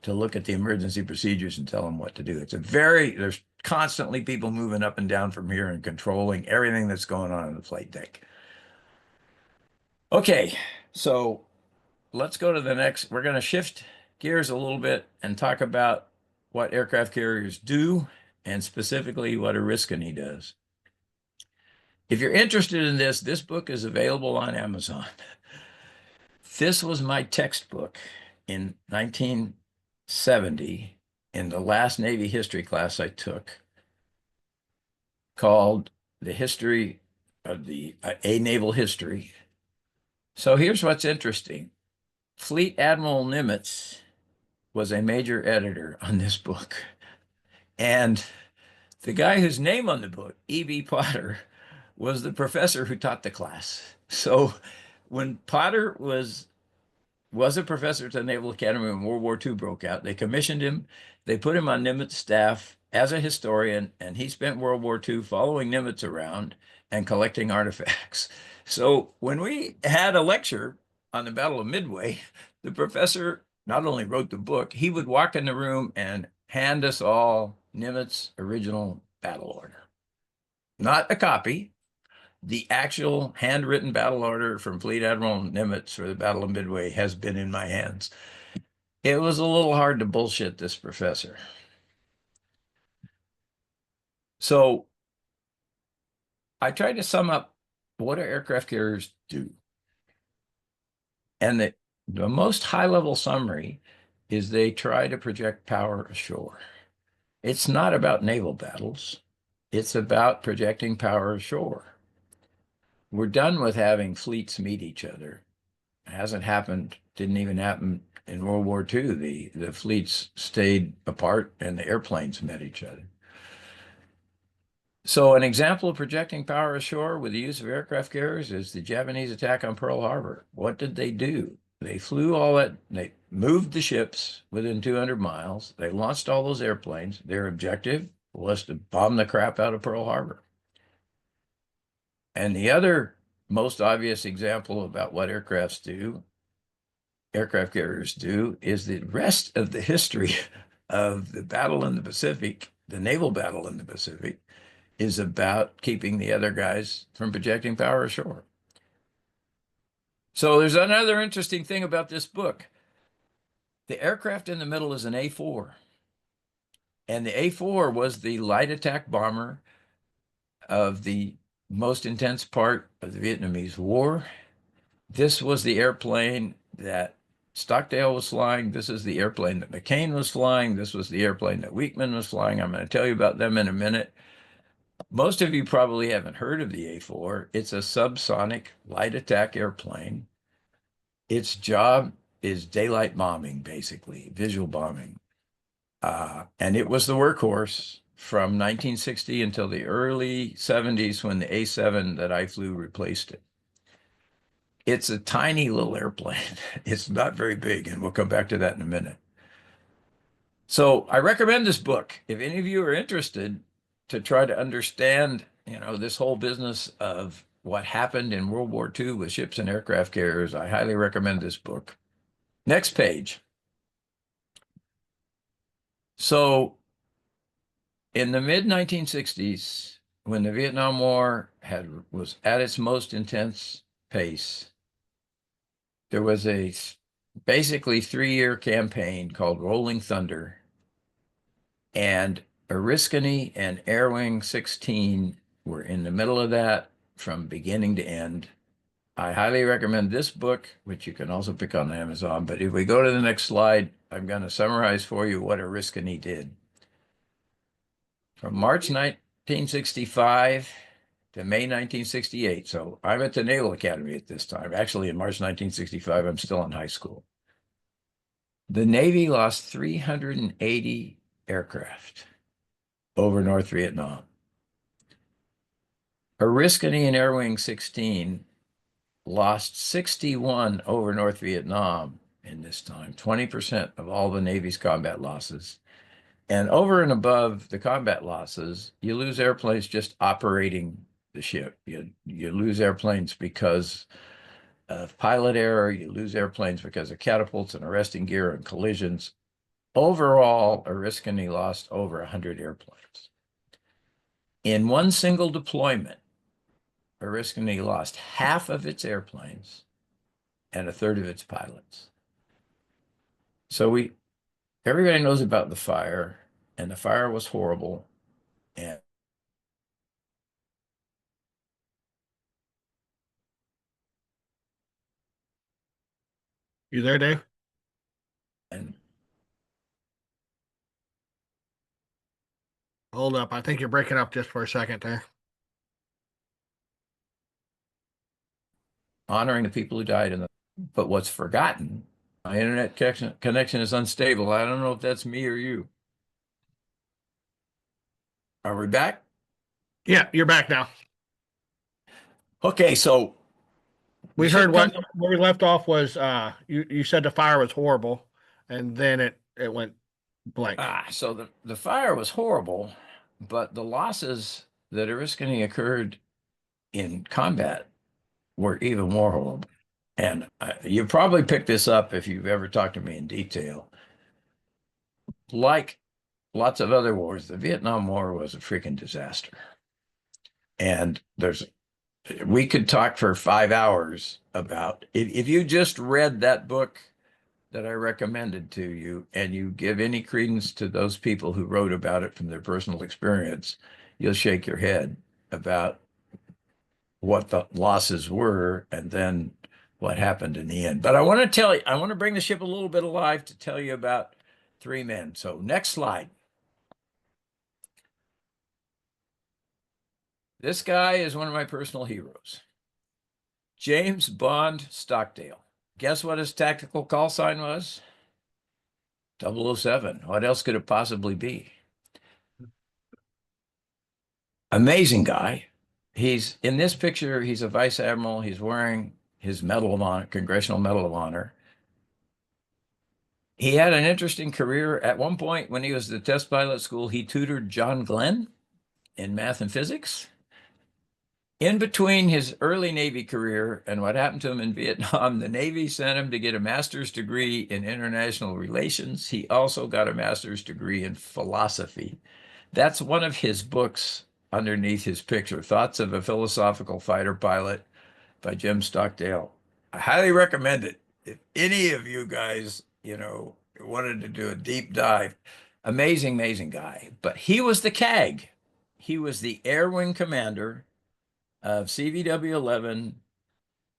S2: to look at the emergency procedures and tell him what to do. There's constantly people moving up and down from here and controlling everything that's going on the flight deck. Okay, so let's go to the next. We're going to shift gears a little bit and talk about what aircraft carriers do, and specifically what Oriskany does. If you're interested in this book is available on Amazon. This was my textbook in 1970 in the last Navy history class I took, called The History of A Naval History. So here's what's interesting. Fleet Admiral Nimitz was a major editor on this book. And the guy whose name on the book, E.B. Potter, was the professor who taught the class. So when Potter was a professor at the Naval Academy when World War II broke out, they commissioned him. They put him on Nimitz' staff as a historian, and he spent World War II following Nimitz around and collecting artifacts. So when we had a lecture on the Battle of Midway, the professor not only wrote the book, he would walk in the room and hand us all Nimitz' original battle order. Not a copy, the actual handwritten battle order from Fleet Admiral Nimitz for the Battle of Midway has been in my hands. It was a little hard to bullshit this professor. So I tried to sum up what do aircraft carriers do? And the most high-level summary is they try to project power ashore. It's not about naval battles. It's about projecting power ashore. We're done with having fleets meet each other. It hasn't happened, didn't even happen in World War II. The fleets stayed apart and the airplanes met each other. So an example of projecting power ashore with the use of aircraft carriers is the Japanese attack on Pearl Harbor. What did they do? They flew all that, they moved the ships within 200 miles. They launched all those airplanes. Their objective was to bomb the crap out of Pearl Harbor. And the other most obvious example about what aircraft carriers do, is the rest of the history of the battle in the Pacific, the naval battle in the Pacific, is about keeping the other guys from projecting power ashore. So there's another interesting thing about this book. The aircraft in the middle is an A4. And the A4 was the light attack bomber of the most intense part of the Vietnamese War. This was the airplane that Stockdale was flying. This is the airplane that McCain was flying. This was the airplane that Weekman was flying. I'm going to tell you about them in a minute. Most of you probably haven't heard of the A4. It's a subsonic light attack airplane. Its job is daylight bombing, basically, visual bombing. And it was the workhorse from 1960 until the early 70s when the A7 that I flew replaced it. It's a tiny little airplane. It's not very big, and we'll come back to that in a minute. So I recommend this book. If any of you are interested to try to understand, this whole business of what happened in World War II with ships and aircraft carriers, I highly recommend this book. Next page. So in the mid 1960s, when the Vietnam War was at its most intense pace, there was a basically 3-year campaign called Rolling Thunder, and Oriskany and Air Wing 16 were in the middle of that from beginning to end. I highly recommend this book, which you can also pick on Amazon. But if we go to the next slide, I'm going to summarize for you what Oriskany did. From March 1965 to May 1968. So I'm at the Naval Academy at this time. Actually, in March 1965, I'm still in high school. The Navy lost 380 aircraft over North Vietnam. Oriskany and Air Wing 16 lost 61 over North Vietnam in this time, 20% of all the Navy's combat losses. And over and above the combat losses, you lose airplanes just operating the ship. You lose airplanes because of pilot error. You lose airplanes because of catapults and arresting gear and collisions. Overall, Oriskany lost over 100 airplanes. In one single deployment, Oriskany lost half of its airplanes and a third of its pilots. So everybody knows about the fire, and the fire was horrible. And
S1: You there, Dave?
S2: and
S1: Hold up. I think you're breaking up just for a second there.
S2: honoring the people who died but what's forgotten, my internet connection is unstable. I don't know if that's me or you. Are we back?
S1: Yeah, you're back now.
S2: Okay, so the
S1: We heard
S2: ship comes.
S1: where we left off was you said the fire was horrible, and then it went blank.
S2: So the fire was horrible, but the losses that Oriskany occurred in combat were even more horrible. And you probably picked this up if you've ever talked to me in detail. Like lots of other wars, the Vietnam War was a freaking disaster. And we could talk for 5 hours about if you just read that book that I recommended to you and you give any credence to those people who wrote about it from their personal experience, you'll shake your head about what the losses were and then what happened in the end. But I want to tell you, I want to bring the ship a little bit alive to tell you about three men. So next slide. This guy is one of my personal heroes. James Bond Stockdale. Guess what his tactical call sign was? 007. What else could it possibly be? Amazing guy. He's in this picture, he's a vice admiral. He's wearing his Medal of Honor, Congressional Medal of Honor. He had an interesting career. At one point, when he was at test pilot school, he tutored John Glenn in math and physics. In between his early Navy career and what happened to him in Vietnam, the Navy sent him to get a master's degree in international relations. He also got a master's degree in philosophy. That's one of his books underneath his picture, Thoughts of a Philosophical Fighter Pilot by Jim Stockdale. I highly recommend it. If any of you guys, wanted to do a deep dive, amazing, amazing guy. But he was the CAG. He was the Air Wing Commander of CVW-11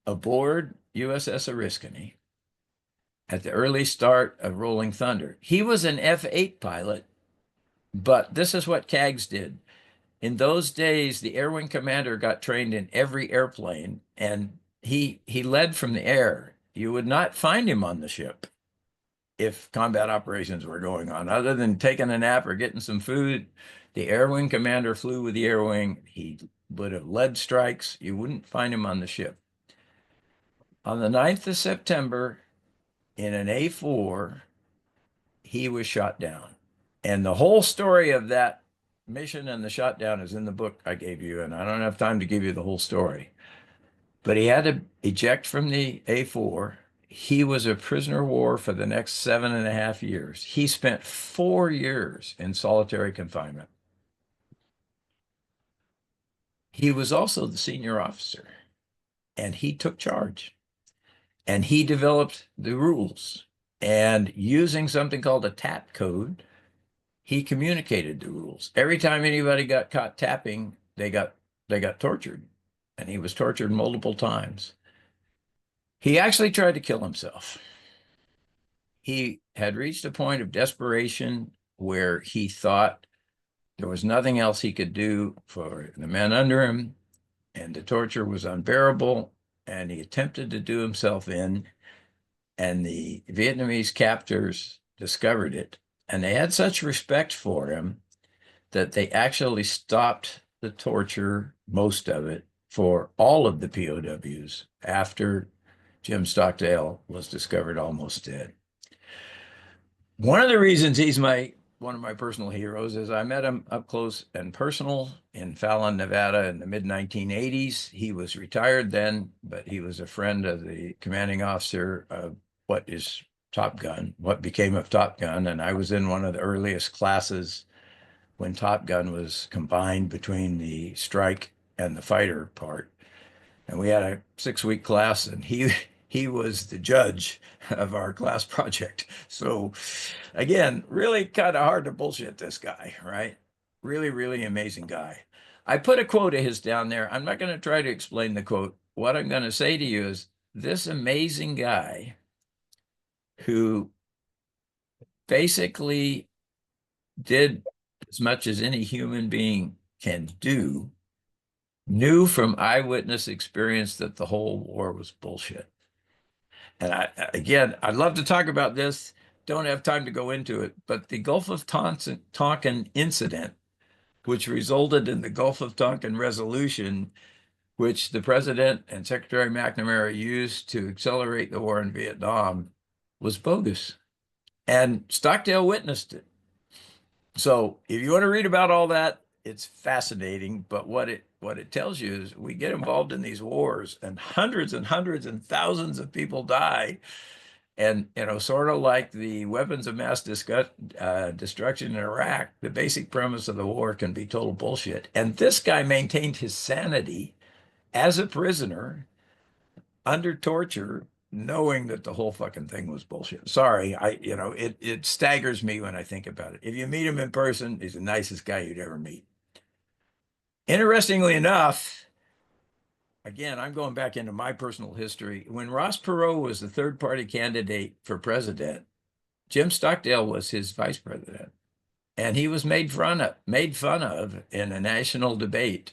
S2: aboard USS Oriskany at the early start of Rolling Thunder. He was an F-8 pilot, but this is what CAGs did. In those days, the Air Wing Commander got trained in every airplane, and he led from the air. You would not find him on the ship if combat operations were going on, other than taking a nap or getting some food. The Air Wing Commander flew with the Air Wing. He would have led strikes. You wouldn't find him on the ship. On the 9th of September, in an A4, he was shot down. And the whole story of that mission and the shot down is in the book I gave you, and I don't have time to give you the whole story. But he had to eject from the A4. He was a prisoner of war for the next 7.5 years. He spent 4 years in solitary confinement. He was also the senior officer, and he took charge, and he developed the rules. And using something called a tap code, he communicated the rules. Every time anybody got caught tapping, they got tortured, and he was tortured multiple times. He actually tried to kill himself. He had reached a point of desperation where he thought there was nothing else he could do for the men under him, and the torture was unbearable, and he attempted to do himself in, and the Vietnamese captors discovered it, and they had such respect for him that they actually stopped the torture, most of it, for all of the POWs after Jim Stockdale was discovered almost dead. One of the reasons he's one of my personal heroes is I met him up close and personal in Fallon, Nevada in the mid-1980s. He was retired then, but he was a friend of the commanding officer of what is Top Gun, what became of Top Gun, and I was in one of the earliest classes when Top Gun was combined between the strike and the fighter part. And we had a 6-week class, and he was the judge of our class project. So again, really kind of hard to bullshit this guy, right? Really, really amazing guy. I put a quote of his down there. I'm not going to try to explain the quote. What I'm going to say to you is this amazing guy who basically did as much as any human being can do, knew from eyewitness experience that the whole war was bullshit. And I'd love to talk about this. Don't have time to go into it, but the Gulf of Tonkin incident, which resulted in the Gulf of Tonkin resolution, which the president and Secretary McNamara used to accelerate the war in Vietnam, was bogus. And Stockdale witnessed it. So if you want to read about all that, it's fascinating. But what it tells you is we get involved in these wars, and hundreds and thousands of people die. And, sort of like the weapons of mass destruction in Iraq, the basic premise of the war can be total bullshit. And this guy maintained his sanity as a prisoner under torture, knowing that the whole fucking thing was bullshit. Sorry, it staggers me when I think about it. If you meet him in person, he's the nicest guy you'd ever meet. Interestingly enough, again, I'm going back into my personal history. When Ross Perot was the third party candidate for president, Jim Stockdale was his vice president. And he was made fun of in a national debate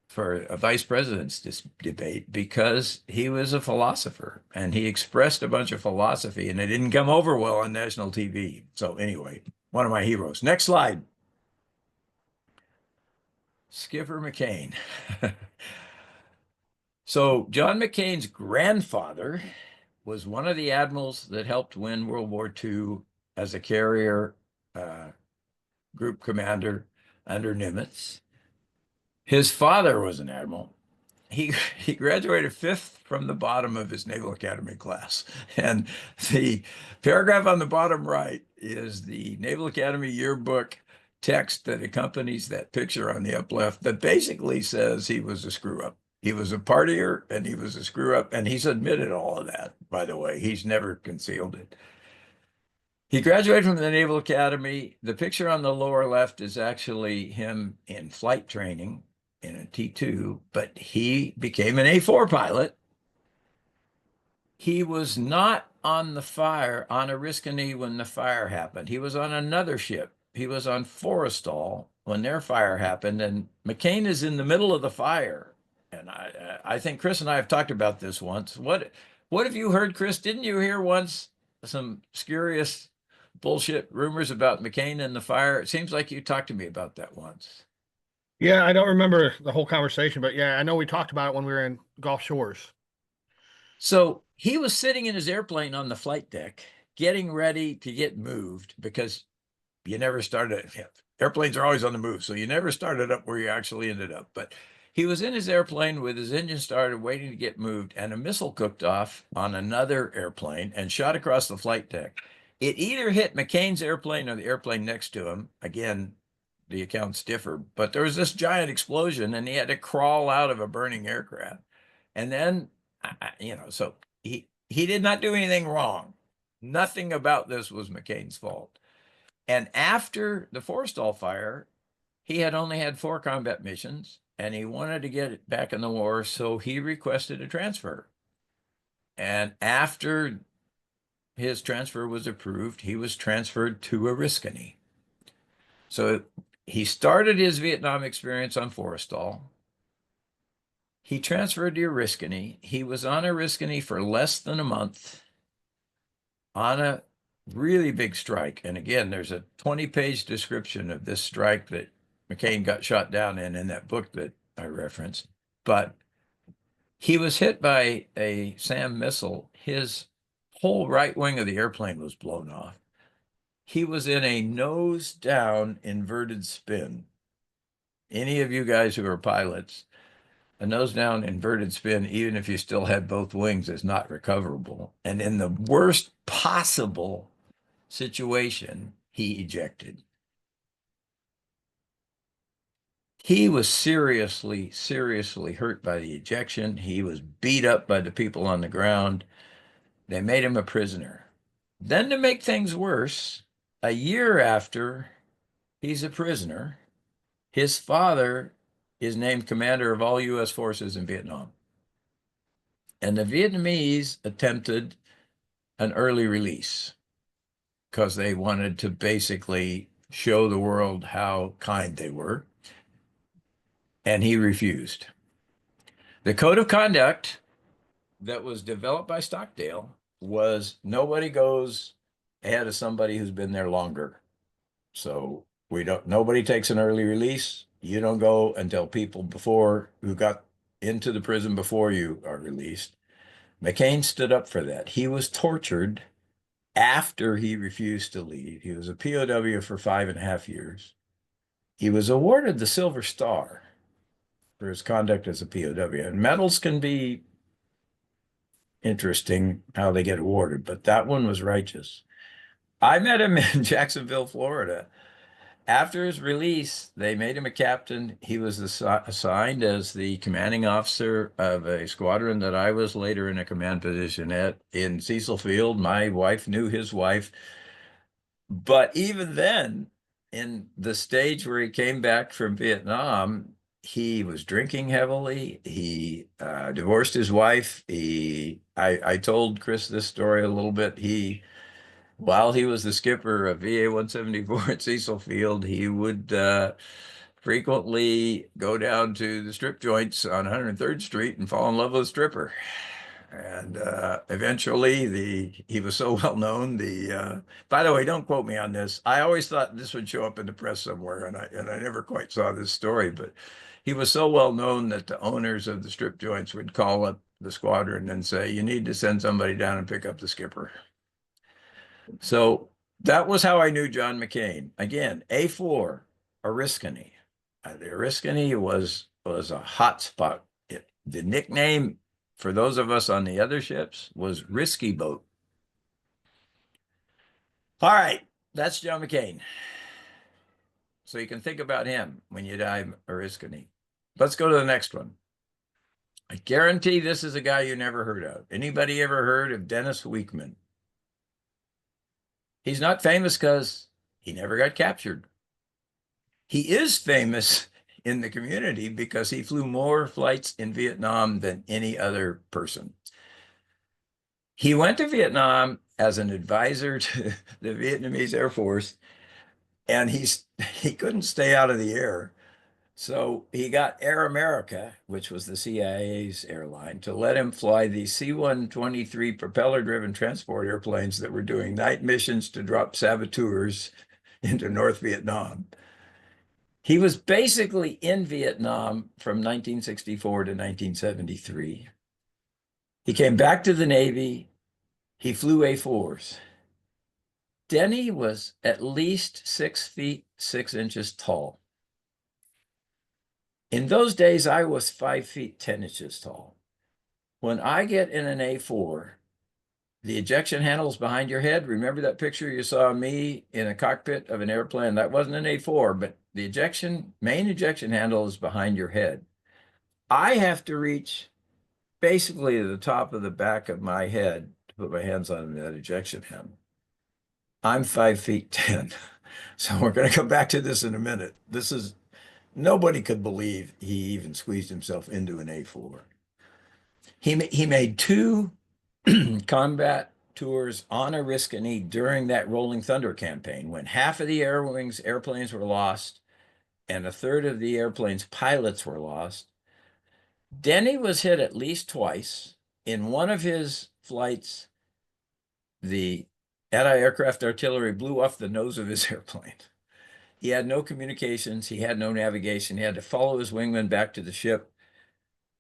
S2: for a vice president's debate because he was a philosopher and he expressed a bunch of philosophy and it didn't come over well on national TV. So anyway, one of my heroes. Next slide. Skipper McCain. So John McCain's grandfather was one of the admirals that helped win World War II as a carrier group commander under Nimitz. His father was an admiral. He graduated fifth from the bottom of his Naval Academy class. And the paragraph on the bottom right is the Naval Academy yearbook text that accompanies that picture on the up left that basically says he was a screw up. He was a partier and he was a screw up. And he's admitted all of that, by the way. He's never concealed it. He graduated from the Naval Academy. The picture on the lower left is actually him in flight training in a T2, but he became an A4 pilot. He was not on the fire on Oriskany when the fire happened. He was on another ship. He was on Forrestal when their fire happened, and McCain is in the middle of the fire. And I think Chris and I have talked about this once. What have you heard, Chris? Didn't you hear once some spurious bullshit rumors about McCain and the fire? It seems like you talked to me about that once.
S1: Yeah, I don't remember the whole conversation, but yeah, I know we talked about it when we were in Gulf Shores.
S2: So he was sitting in his airplane on the flight deck, getting ready to get moved because you never started. Airplanes are always on the move, so you never started up where you actually ended up. But he was in his airplane with his engine started, waiting to get moved, and a missile cooked off on another airplane and shot across the flight deck. It either hit McCain's airplane or the airplane next to him. Again, the accounts differ, but there was this giant explosion, and he had to crawl out of a burning aircraft. And then, so he did not do anything wrong. Nothing about this was McCain's fault. And after the Forrestal fire, he had only had 4 combat missions, and he wanted to get back in the war, so he requested a transfer. And after his transfer was approved, he was transferred to Oriskany. So he started his Vietnam experience on Forrestal. He transferred to Oriskany. He was on Oriskany for less than a month on a really big strike. And again, there's a 20-page description of this strike that McCain got shot down in that book that I referenced. But he was hit by a SAM missile. His whole right wing of the airplane was blown off. He was in a nose down inverted spin. Any of you guys who are pilots, a nose down inverted spin, even if you still had both wings, is not recoverable. And in the worst possible situation, he ejected. He was seriously, seriously hurt by the ejection. He was beat up by the people on the ground. They made him a prisoner. Then, to make things worse, a year after he's a prisoner, his father is named commander of all U.S. forces in Vietnam. And the Vietnamese attempted an early release because they wanted to basically show the world how kind they were. And he refused. The code of conduct that was developed by Stockdale was nobody goes ahead of somebody who's been there longer. So nobody takes an early release. You don't go until people before who got into the prison before you are released. McCain stood up for that. He was tortured after he refused to leave. He was a POW for 5.5 years. He was awarded the Silver Star for his conduct as a POW. And medals can be interesting how they get awarded, but that one was righteous. I met him in Jacksonville, Florida. After his release, they made him a captain. He was assigned as the commanding officer of a squadron that I was later in a command position at in Cecil Field. My wife knew his wife. But even then, in the stage where he came back from Vietnam, He was drinking heavily. He divorced his wife. I told Chris this story a little bit. While he was the skipper of VA 174 at Cecil Field, he would frequently go down to the strip joints on 103rd Street and fall in love with a stripper. And eventually, he was so well known. By the way, don't quote me on this. I always thought this would show up in the press somewhere, and I never quite saw this story. But he was so well known that the owners of the strip joints would call up the squadron and say, "You need to send somebody down and pick up the skipper." So that was how I knew John McCain. Again, A4, Oriskany. The Oriskany was a hot spot. The nickname for those of us on the other ships was Risky Boat. All right, that's John McCain. So you can think about him when you dive Oriskany. Let's go to the next one. I guarantee this is a guy you never heard of. Anybody ever heard of Dennis Weekman? He's not famous because he never got captured. He is famous in the community because he flew more flights in Vietnam than any other person. He went to Vietnam as an advisor to the Vietnamese Air Force, and he couldn't stay out of the air. So he got Air America, which was the CIA's airline, to let him fly the C-123 propeller-driven transport airplanes that were doing night missions to drop saboteurs into North Vietnam. He was basically in Vietnam from 1964 to 1973. He came back to the Navy. He flew A4s. Denny was at least 6 feet 6 inches tall. In those days, I was 5 feet 10 inches tall. When I get in an A4, the ejection handle is behind your head. Remember that picture you saw of me in a cockpit of an airplane? That wasn't an A4, but the main ejection handle is behind your head. I have to reach basically to the top of the back of my head to put my hands on that ejection handle. I'm 5 feet 10. So we're going to come back to this in a minute. Nobody could believe he even squeezed himself into an A4. He made two combat tours on Oriskany during that Rolling Thunder campaign when half of the Air Wing's airplanes were lost and a third of the airplane's pilots were lost. Denny was hit at least twice. In one of his flights, the anti-aircraft artillery blew off the nose of his airplane. He had no communications. He had no navigation. He had to follow his wingman back to the ship.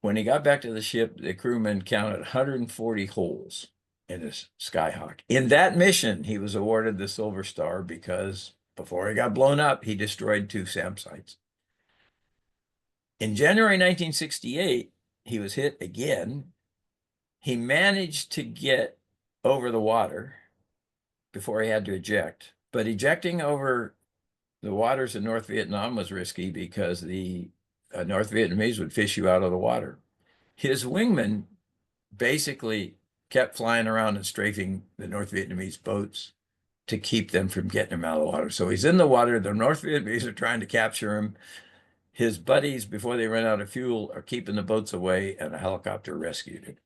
S2: When he got back to the ship, the crewman counted 140 holes in his Skyhawk. In that mission, he was awarded the Silver Star because before he got blown up, he destroyed 2 SAM sites. In January 1968, he was hit again. He managed to get over the water before he had to eject, but ejecting over the waters in North Vietnam was risky because the North Vietnamese would fish you out of the water. His wingman basically kept flying around and strafing the North Vietnamese boats to keep them from getting him out of the water. So he's in the water. The North Vietnamese are trying to capture him. His buddies, before they run out of fuel, are keeping the boats away, and a helicopter rescued him.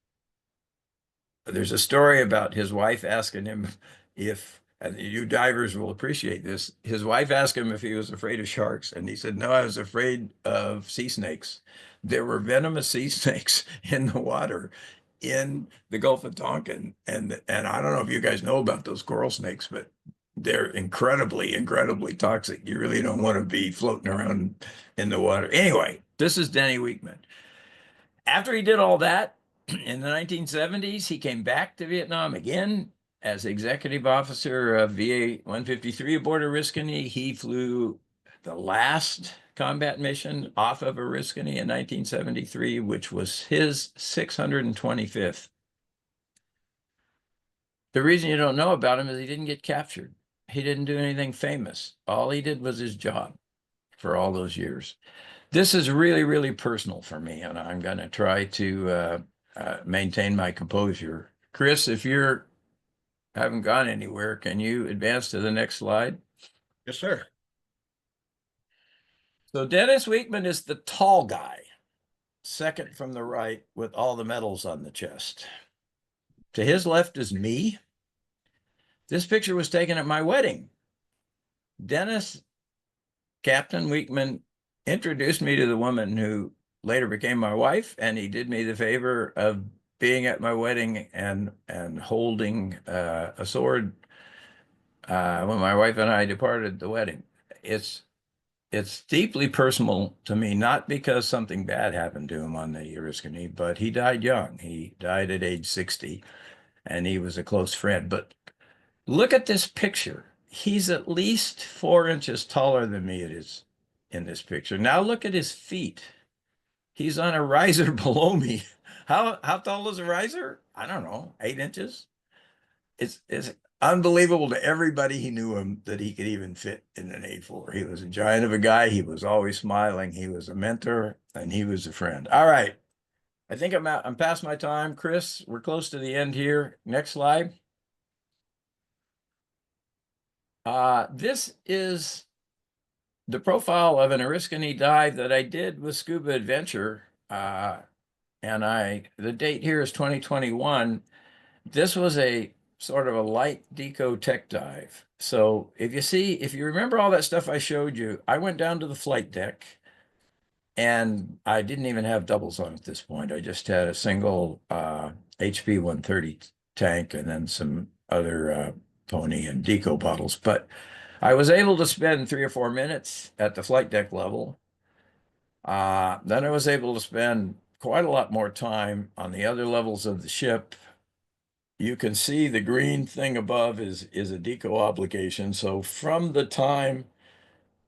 S2: There's a story about his wife asking him if, and you divers will appreciate this, his wife asked him if he was afraid of sharks, and he said, no, I was afraid of sea snakes. There were venomous sea snakes in the water in the Gulf of Tonkin. And I don't know if you guys know about those coral snakes, but they're incredibly, incredibly toxic. You really don't want to be floating around in the water. Anyway, this is Denny Weekman. After he did all that, in the 1970s, he came back to Vietnam again as executive officer of VA 153 aboard Oriskany. He flew the last combat mission off of Oriskany in 1973, which was his 625th. The reason you don't know about him is he didn't get captured. He didn't do anything famous. All he did was his job for all those years. This is really, really personal for me, and I'm going to try to maintain my composure. Chris, if you haven't gone anywhere, can you advance to the next slide?
S1: Yes, sir.
S2: So Dennis Weekman is the tall guy, second from the right with all the medals on the chest. To his left is me. This picture was taken at my wedding. Dennis, Captain Weekman, introduced me to the woman who later became my wife, and he did me the favor of being at my wedding and holding a sword when my wife and I departed the wedding. It's it's deeply personal to me, not because something bad happened to him on the Oriskany, but he died young. He died at age 60, and he was a close friend. But look at this picture. He's at least 4 inches taller than me it is in this picture. Now look at his feet. He's on a riser below me. How tall is a riser? I don't know, 8 inches. It's unbelievable to everybody who knew him that he could even fit in an A4. He was a giant of a guy. He was always smiling. He was a mentor and he was a friend. All right. I think I'm out. I'm past my time. Chris, we're close to the end here. Next slide. This is the profile of an Oriskany dive that I did with Scuba Adventure. And the date here is 2021. This was a sort of a light deco tech dive. So if you remember all that stuff I showed you, I went down to the flight deck and I didn't even have doubles on at this point. I just had a single HP 130 tank and then some other pony and deco bottles. But I was able to spend 3 or 4 minutes at the flight deck level. Then I was able to spend quite a lot more time on the other levels of the ship. You can see the green thing above is a deco obligation. So from the time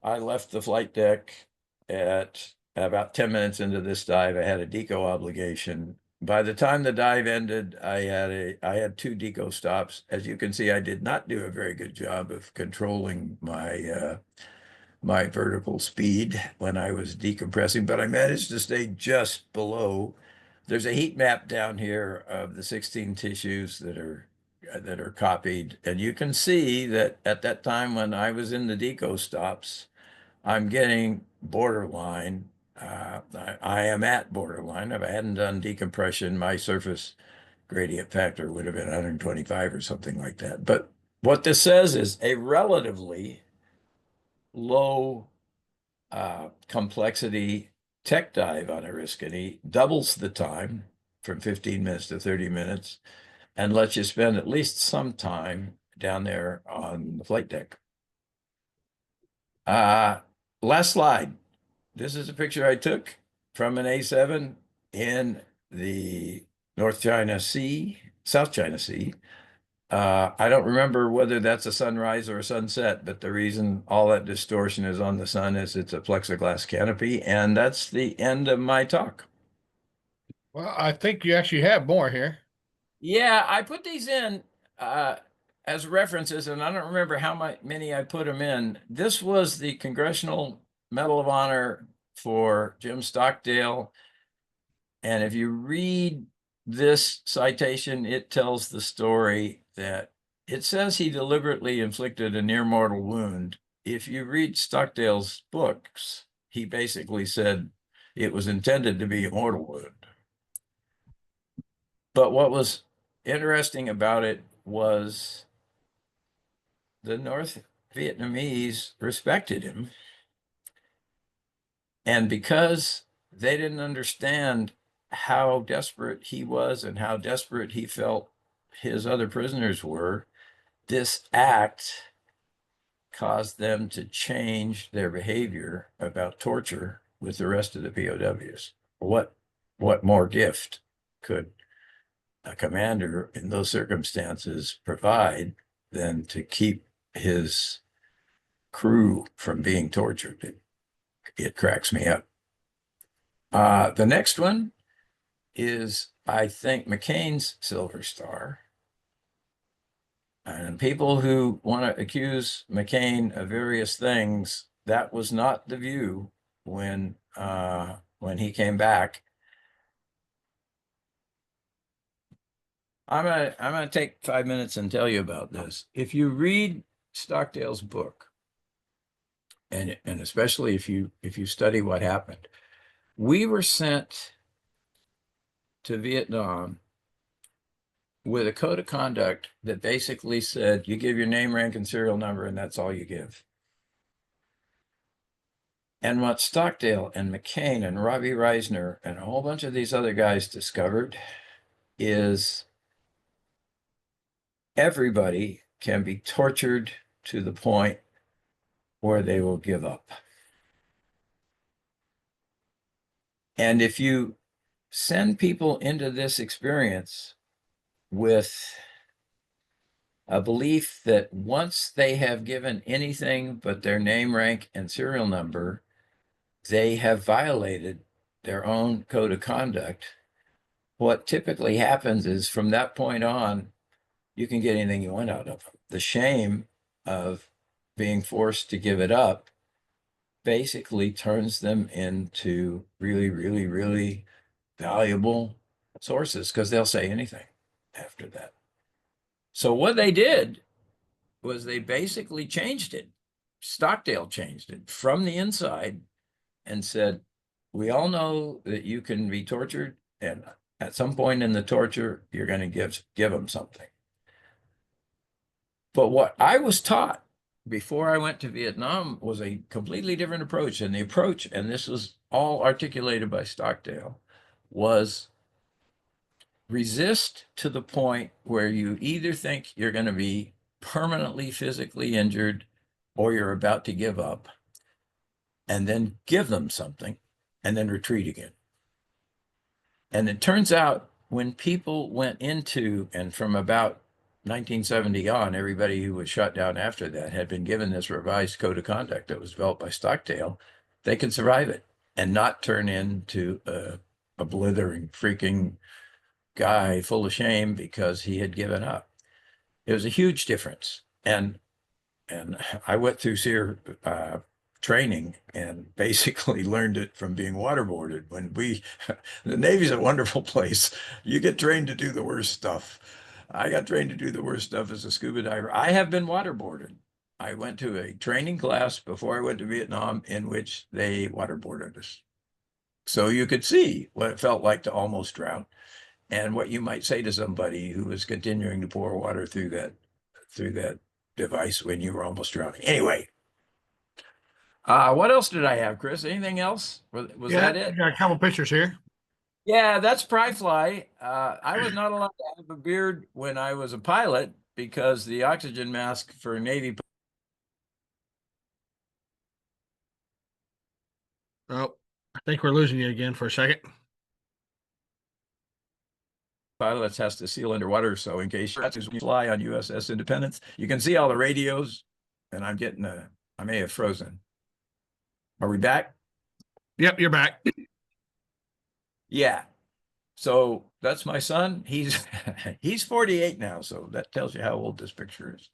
S2: I left the flight deck at about 10 minutes into this dive, I had a deco obligation. By the time the dive ended, I had two deco stops. As you can see, I did not do a very good job of controlling my vertical speed when I was decompressing, but I managed to stay just below. There's a heat map down here of the 16 tissues that are copied, and you can see that at that time when I was in the deco stops, I'm getting borderline. I am at borderline. If I hadn't done decompression, my surface gradient factor would have been 125 or something like that. But what this says is a relatively low complexity tech dive on Oriskany doubles the time from 15 minutes to 30 minutes and lets you spend at least some time down there on the flight deck. Last slide. This is a picture I took from an A7 in the South China Sea. I don't remember whether that's a sunrise or a sunset, but the reason all that distortion is on the sun is it's a plexiglass canopy, and that's the end of my talk.
S1: Well, I think you actually have more here.
S2: Yeah, I put these in uh, as references, and I don't remember how many I put them in. This was the Congressional Medal of Honor for Jim Stockdale. And if you read this citation, it tells the story that it says he deliberately inflicted a near mortal wound. If you read Stockdale's books, he basically said it was intended to be a mortal wound. But what was interesting about it was the North Vietnamese respected him. And because they didn't understand how desperate he was and how desperate he felt his other prisoners were, this act caused them to change their behavior about torture with the rest of the POWs. What more gift could a commander in those circumstances provide than to keep his crew from being tortured? It cracks me up. The next one is, I think, McCain's Silver Star. And people who want to accuse McCain of various things, that was not the view when he came back. I'm gonna take 5 minutes and tell you about this. If you read Stockdale's book, and especially if you study what happened. We were sent to Vietnam with a code of conduct that basically said you give your name, rank, and serial number, and that's all you give. And what Stockdale and McCain and Robbie Reisner and a whole bunch of these other guys discovered is everybody can be tortured to the point where they will give up. And if you send people into this experience with a belief that once they have given anything but their name, rank, and serial number, they have violated their own code of conduct, what typically happens is from that point on, you can get anything you want out of them. The shame of being forced to give it up basically turns them into really, really, really valuable sources because they'll say anything after that. So what they did was they basically changed it. Stockdale changed it from the inside and said, we all know that you can be tortured, and at some point in the torture, you're going to give them something. But what I was taught before I went to Vietnam was a completely different approach. And the approach, and this was all articulated by Stockdale, was resist to the point where you either think you're going to be permanently physically injured or you're about to give up, and then give them something and then retreat again. And it turns out when people went into, and from about 1970 on, everybody who was shot down after that had been given this revised code of conduct that was developed by Stockdale, they could survive it and not turn into a blithering, freaking guy full of shame because he had given up. It was a huge difference. And I went through SEER training and basically learned it from being waterboarded. The Navy's a wonderful place. You get trained to do the worst stuff. I got trained to do the worst stuff as a scuba diver. I have been waterboarded. I went to a training class before I went to Vietnam in which they waterboarded us. So you could see what it felt like to almost drown and what you might say to somebody who was continuing to pour water through that device when you were almost drowning. Anyway, what else did I have, Chris? Anything else? Was
S1: Yeah,
S2: that
S1: I
S2: it?
S1: got a couple pictures here.
S2: Yeah, that's Pry Fly. I was not allowed to have a beard when I was a pilot because the oxygen mask for Navy
S1: Oh, I think we're losing you again for a second.
S2: pilots has to seal underwater. So in case you fly on USS Independence, you can see all the radios, and I may have frozen. Are we back?
S1: Yep, you're back.
S2: Yeah. So that's my son. He's he's 48 now, so that tells you how old this picture is.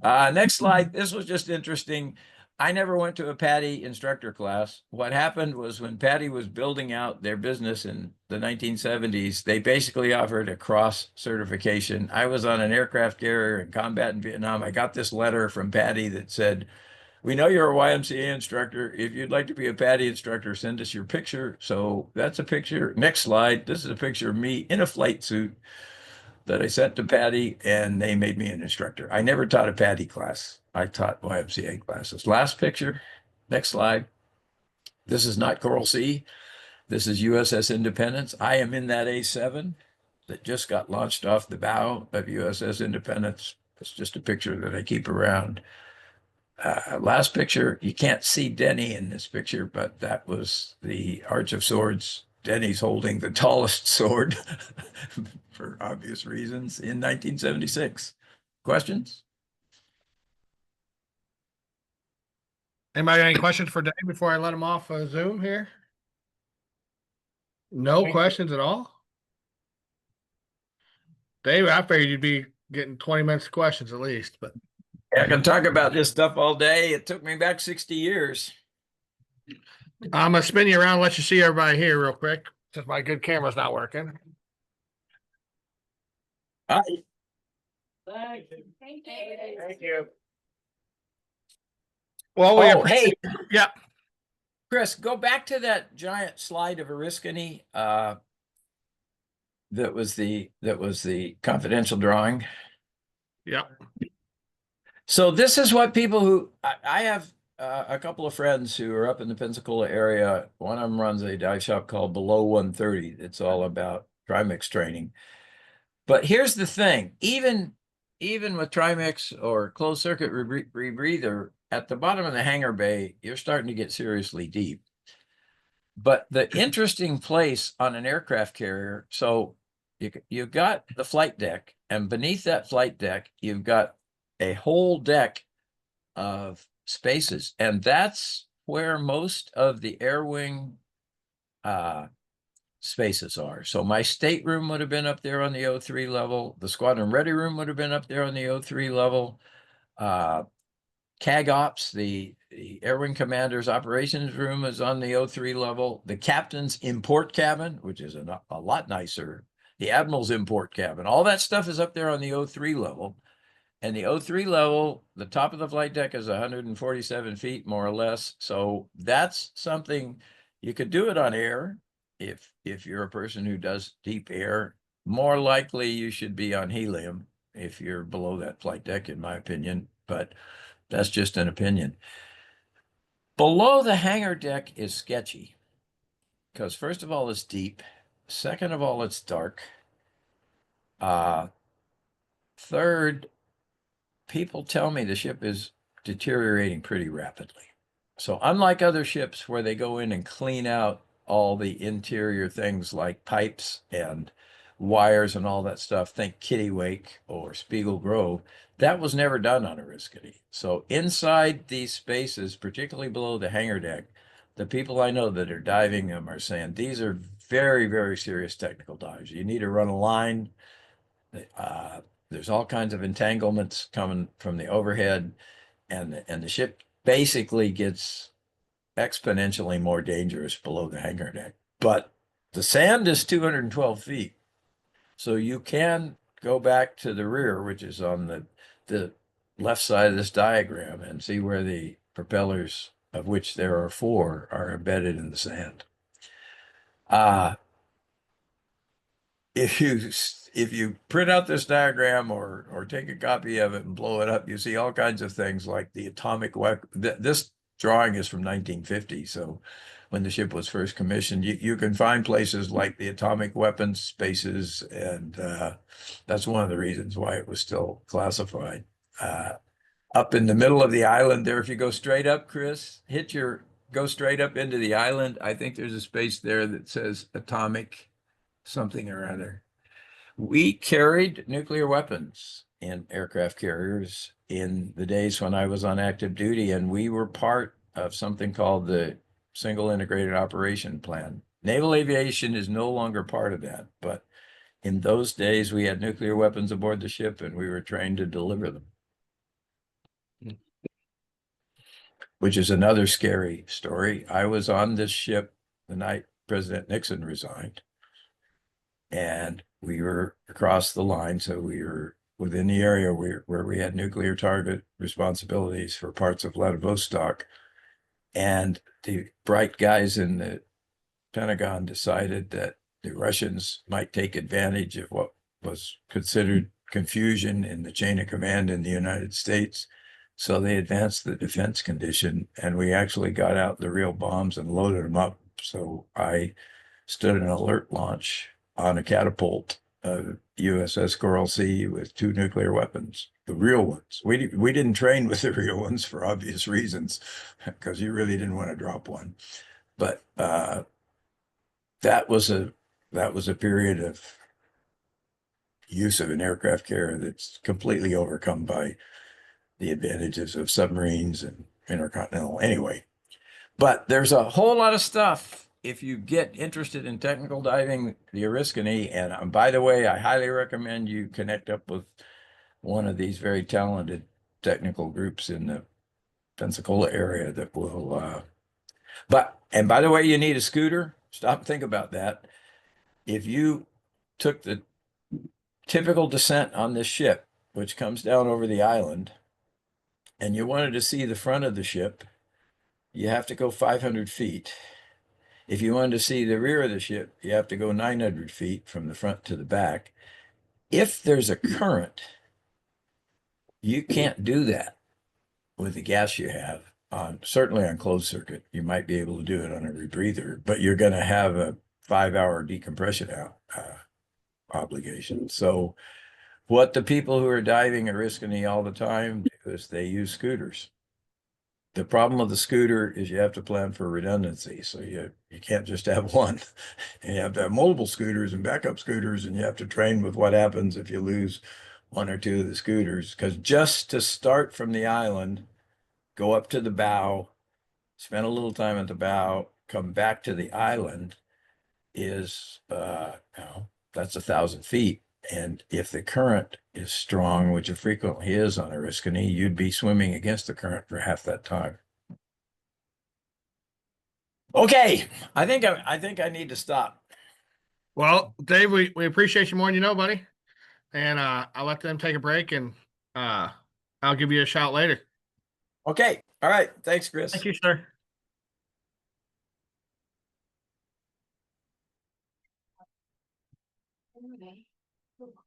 S2: Next slide. This was just interesting. I never went to a PADI instructor class. What happened was when PADI was building out their business in the 1970s, they basically offered a cross certification. I was on an aircraft carrier in combat in Vietnam. I got this letter from PADI that said, we know you're a YMCA instructor. If you'd like to be a PADI instructor, send us your picture. So that's a picture. Next slide. This is a picture of me in a flight suit that I sent to PADI, and they made me an instructor. I never taught a PADI class. I taught YMCA classes. Last picture. Next slide. This is not Coral Sea. This is USS Independence. I am in that A7 that just got launched off the bow of USS Independence. It's just a picture that I keep around. Last picture, you can't see Denny in this picture, but that was the Arch of Swords. Denny's holding the tallest sword for obvious reasons in 1976. Questions?
S1: Anybody got any questions for Dave before I let him off Zoom here? No questions at all? Dave, I figured you'd be getting 20 minutes of questions at least, but
S2: I can talk about this stuff all day. It took me back 60 years.
S1: I'm gonna spin you around and let you see everybody here real quick since my good camera's not working.
S2: Hi.
S1: Thank you. Thank you. Well, we
S2: Oh,
S1: appreciate.
S2: hey,
S1: Yeah.
S2: Chris, go back to that giant slide of Oriskany. That was the confidential drawing.
S1: Yeah.
S2: So this is what people who I have a couple of friends who are up in the Pensacola area. One of them runs a dive shop called Below 130. It's all about trimix training. But here's the thing, even with trimix or closed circuit rebreather, at the bottom of the hangar bay, you're starting to get seriously deep. But the interesting place on an aircraft carrier, so you've got the flight deck, and beneath that flight deck, you've got a whole deck of spaces, and that's where most of the air wing spaces are. So my stateroom would have been up there on the O3 level. The squadron ready room would have been up there on the O3 level. CAG Ops, the Air Wing Commander's operations room is on the O3 level. The captain's import cabin, which is a lot nicer. The admiral's import cabin, all that stuff is up there on the O3 level. And the O3 level, the top of the flight deck is 147 feet, more or less. So that's something you could do it on air if you're a person who does deep air. More likely you should be on helium if you're below that flight deck, in my opinion. But that's just an opinion. Below the hangar deck is sketchy because first of all, it's deep. Second of all, it's dark. Third, people tell me the ship is deteriorating pretty rapidly. So unlike other ships where they go in and clean out all the interior things like pipes and wires and all that stuff, think Kittiwake or Spiegel Grove, that was never done on Oriskany. So inside these spaces, particularly below the hangar deck, the people I know that are diving them are saying these are very, very serious technical dives. You need to run a line. Uh, there's all kinds of entanglements coming from the overhead, and the ship basically gets exponentially more dangerous below the hangar deck. But the sand is 212 feet, so you can go back to the rear, which is on the left side of this diagram, and see where the propellers, of which there are four, are embedded in the sand. If you print out this diagram or take a copy of it and blow it up, you see all kinds of things like the atomic weapon. This drawing is from 1950, so when the ship was first commissioned, you can find places like the atomic weapons spaces, and that's one of the reasons why it was still classified. Up in the middle of the island there, if you go straight up, Chris, go straight up into the island. I think there's a space there that says atomic something or other. We carried nuclear weapons in aircraft carriers in the days when I was on active duty, and we were part of something called the Single Integrated Operation Plan. Naval aviation is no longer part of that, but in those days we had nuclear weapons aboard the ship and we were trained to deliver them, which is another scary story. I was on this ship the night President Nixon resigned, and we were across the line, so we were within the area where we had nuclear target responsibilities for parts of Vladivostok. And the bright guys in the Pentagon decided that the Russians might take advantage of what was considered confusion in the chain of command in the United States. So they advanced the defense condition, and we actually got out the real bombs and loaded them up. So I stood an alert launch on a catapult of USS Coral Sea with two nuclear weapons, the real ones. We didn't train with the real ones for obvious reasons, because you really didn't want to drop one. But that was a period of use of an aircraft carrier that's completely overcome by the advantages of submarines and intercontinental. Anyway, but there's a whole lot of stuff if you get interested in technical diving, the Oriskany. And by the way, I highly recommend you connect up with one of these very talented technical groups in the Pensacola area that will. And by the way, you need a scooter. Stop and think about that. If you took the typical descent on this ship, which comes down over the island, and you wanted to see the front of the ship, you have to go 500 feet. If you wanted to see the rear of the ship, you have to go 900 feet from the front to the back. If there's a current, you can't do that with the gas you have on, certainly on closed circuit. You might be able to do it on a rebreather, but you're going to have a 5 hour decompression out obligation. So what the people who are diving at Riscony all the time do is they use scooters. The problem with the scooter is you have to plan for redundancy. So you can't just have one. You have to have multiple scooters and backup scooters, and you have to train with what happens if you lose one or two of the scooters. Because just to start from the island, go up to the bow, spend a little time at the bow, come back to the island is, that's 1,000 feet. And if the current is strong, which it frequently is on Oriskany, you'd be swimming against the current for half that time. Okay, I think I need to stop.
S1: Well, Dave, we appreciate you more than you know, buddy. And I'll let them take a break, and uh, I'll give you a shout later.
S2: Okay, all right. Thanks,
S1: Thank
S2: Chris.
S1: you, sir.